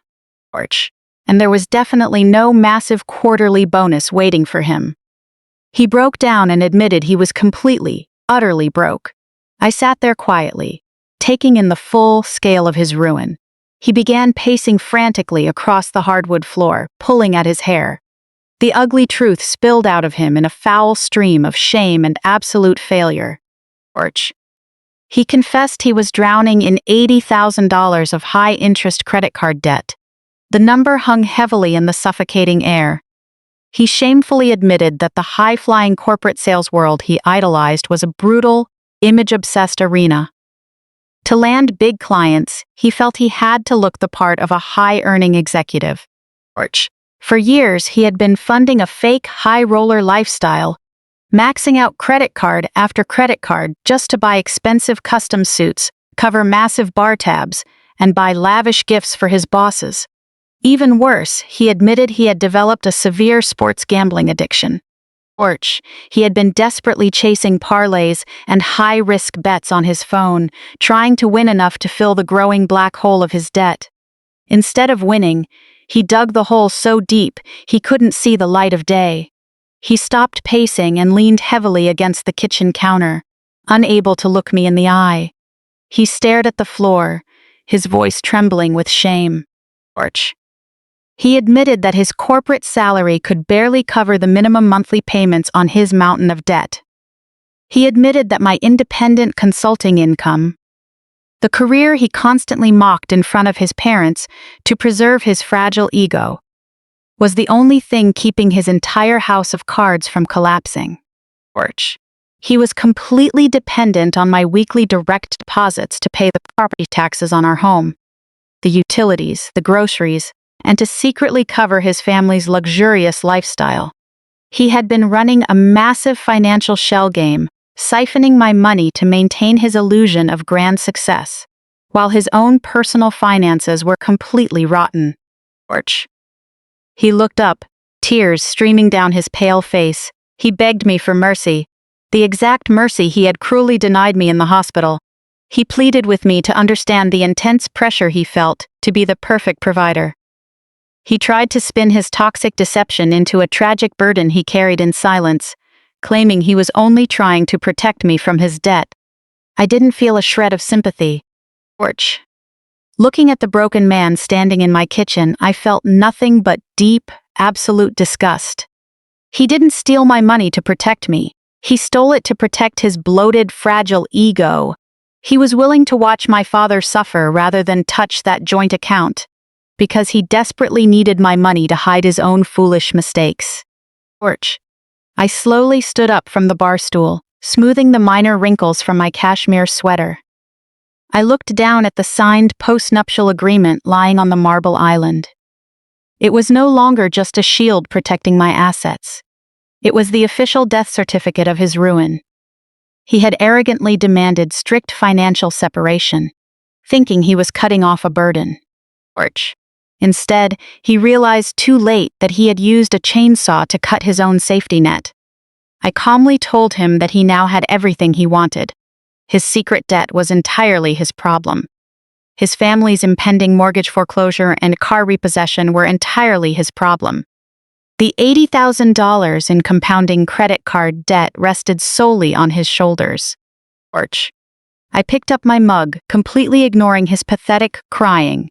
And there was definitely no massive quarterly bonus waiting for him. He broke down and admitted he was completely, utterly broke. I sat there quietly, taking in the full scale of his ruin. He began pacing frantically across the hardwood floor, pulling at his hair. The ugly truth spilled out of him in a foul stream of shame and absolute failure. He confessed he was drowning in $80,000 of high-interest credit card debt. The number hung heavily in the suffocating air. He shamefully admitted that the high-flying corporate sales world he idolized was a brutal, image-obsessed arena. To land big clients, he felt he had to look the part of a high-earning executive. For years, he had been funding a fake high-roller lifestyle, maxing out credit card after credit card just to buy expensive custom suits, cover massive bar tabs, and buy lavish gifts for his bosses. Even worse, he admitted he had developed a severe sports gambling addiction. He had been desperately chasing parlays and high-risk bets on his phone, trying to win enough to fill the growing black hole of his debt. Instead of winning, he dug the hole so deep he couldn't see the light of day. He stopped pacing and leaned heavily against the kitchen counter, unable to look me in the eye. He stared at the floor, his voice trembling with shame. He admitted that his corporate salary could barely cover the minimum monthly payments on his mountain of debt. He admitted that my independent consulting income, the career he constantly mocked in front of his parents to preserve his fragile ego, was the only thing keeping his entire house of cards from collapsing. He was completely dependent on my weekly direct deposits to pay the property taxes on our home, the utilities, the groceries, and to secretly cover his family's luxurious lifestyle. He had been running a massive financial shell game, siphoning my money to maintain his illusion of grand success, while his own personal finances were completely rotten. He looked up, tears streaming down his pale face. He begged me for mercy, the exact mercy he had cruelly denied me in the hospital. He pleaded with me to understand the intense pressure he felt to be the perfect provider. He tried to spin his toxic deception into a tragic burden he carried in silence, claiming he was only trying to protect me from his debt. I didn't feel a shred of sympathy. Looking at the broken man standing in my kitchen, I felt nothing but deep, absolute disgust. He didn't steal my money to protect me. He stole it to protect his bloated, fragile ego. He was willing to watch my father suffer rather than touch that joint account, because he desperately needed my money to hide his own foolish mistakes. I slowly stood up from the bar stool, smoothing the minor wrinkles from my cashmere sweater. I looked down at the signed post-nuptial agreement lying on the marble island. It was no longer just a shield protecting my assets. It was the official death certificate of his ruin. He had arrogantly demanded strict financial separation, thinking he was cutting off a burden. Instead, he realized too late that he had used a chainsaw to cut his own safety net. I calmly told him that he now had everything he wanted. His secret debt was entirely his problem. His family's impending mortgage foreclosure and car repossession were entirely his problem. The $80,000 in compounding credit card debt rested solely on his shoulders. I picked up my mug, completely ignoring his pathetic crying,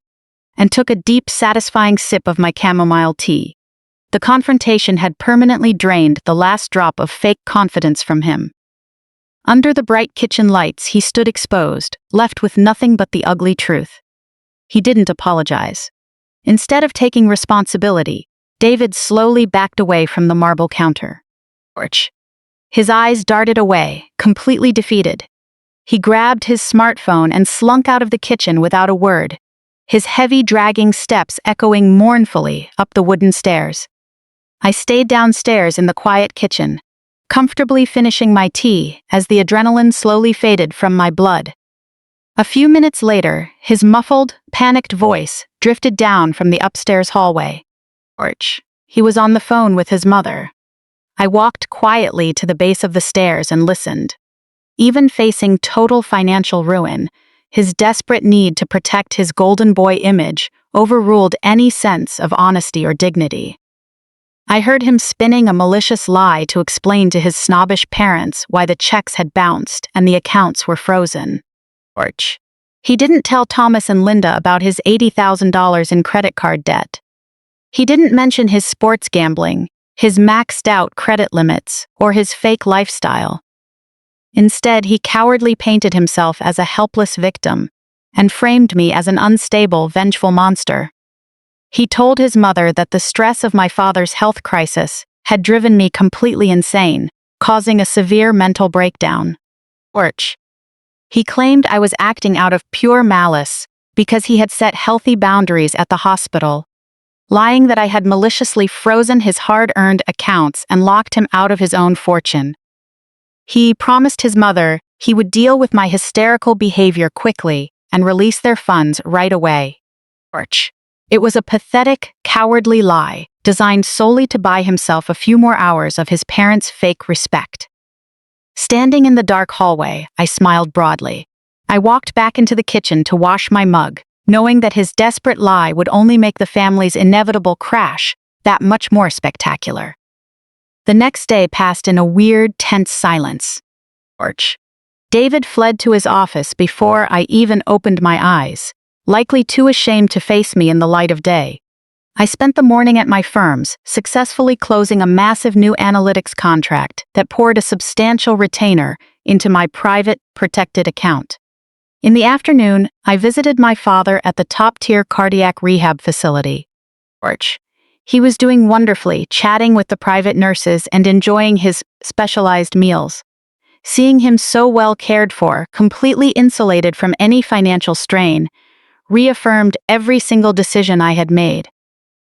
and took a deep, satisfying sip of my chamomile tea. The confrontation had permanently drained the last drop of fake confidence from him. Under the bright kitchen lights, he stood exposed, left with nothing but the ugly truth. He didn't apologize. Instead of taking responsibility, David slowly backed away from the marble counter. His eyes darted away, completely defeated. He grabbed his smartphone and slunk out of the kitchen without a word, his heavy dragging steps echoing mournfully up the wooden stairs. I stayed downstairs in the quiet kitchen, comfortably finishing my tea as the adrenaline slowly faded from my blood. A few minutes later, his muffled, panicked voice drifted down from the upstairs hallway. He was on the phone with his mother. I walked quietly to the base of the stairs and listened. Even facing total financial ruin, his desperate need to protect his golden boy image overruled any sense of honesty or dignity. I heard him spinning a malicious lie to explain to his snobbish parents why the checks had bounced and the accounts were frozen. He didn't tell Thomas and Linda about his $80,000 in credit card debt. He didn't mention his sports gambling, his maxed out credit limits, or his fake lifestyle. Instead, he cowardly painted himself as a helpless victim and framed me as an unstable, vengeful monster. He told his mother that the stress of my father's health crisis had driven me completely insane, causing a severe mental breakdown. He claimed I was acting out of pure malice because he had set healthy boundaries at the hospital, lying that I had maliciously frozen his hard-earned accounts and locked him out of his own fortune. He promised his mother he would deal with my hysterical behavior quickly and release their funds right away. It was a pathetic, cowardly lie designed solely to buy himself a few more hours of his parents' fake respect. Standing in the dark hallway, I smiled broadly. I walked back into the kitchen to wash my mug, knowing that his desperate lie would only make the family's inevitable crash that much more spectacular. The next day passed in a weird, tense silence. David fled to his office before I even opened my eyes, likely too ashamed to face me in the light of day. I spent the morning at my firms, successfully closing a massive new analytics contract that poured a substantial retainer into my private, protected account. In the afternoon, I visited my father at the top-tier cardiac rehab facility. He was doing wonderfully, chatting with the private nurses and enjoying his specialized meals. Seeing him so well cared for, completely insulated from any financial strain, reaffirmed every single decision I had made.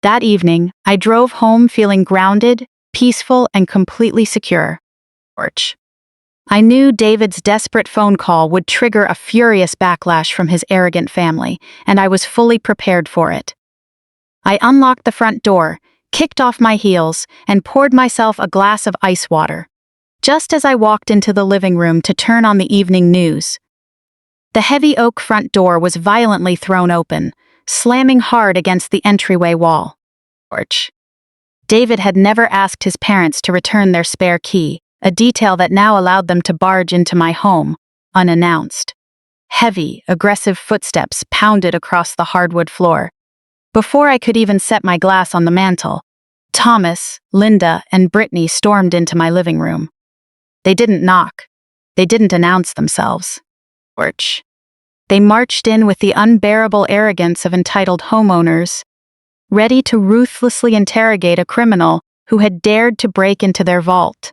That evening, I drove home feeling grounded, peaceful, and completely secure. I knew David's desperate phone call would trigger a furious backlash from his arrogant family, and I was fully prepared for it. I unlocked the front door, kicked off my heels, and poured myself a glass of ice water, just as I walked into the living room to turn on the evening news. The heavy oak front door was violently thrown open, slamming hard against the entryway wall. David had never asked his parents to return their spare key, a detail that now allowed them to barge into my home, unannounced. Heavy, aggressive footsteps pounded across the hardwood floor. Before I could even set my glass on the mantel, Thomas, Linda, and Brittany stormed into my living room. They didn't knock. They didn't announce themselves. They marched in with the unbearable arrogance of entitled homeowners, ready to ruthlessly interrogate a criminal who had dared to break into their vault.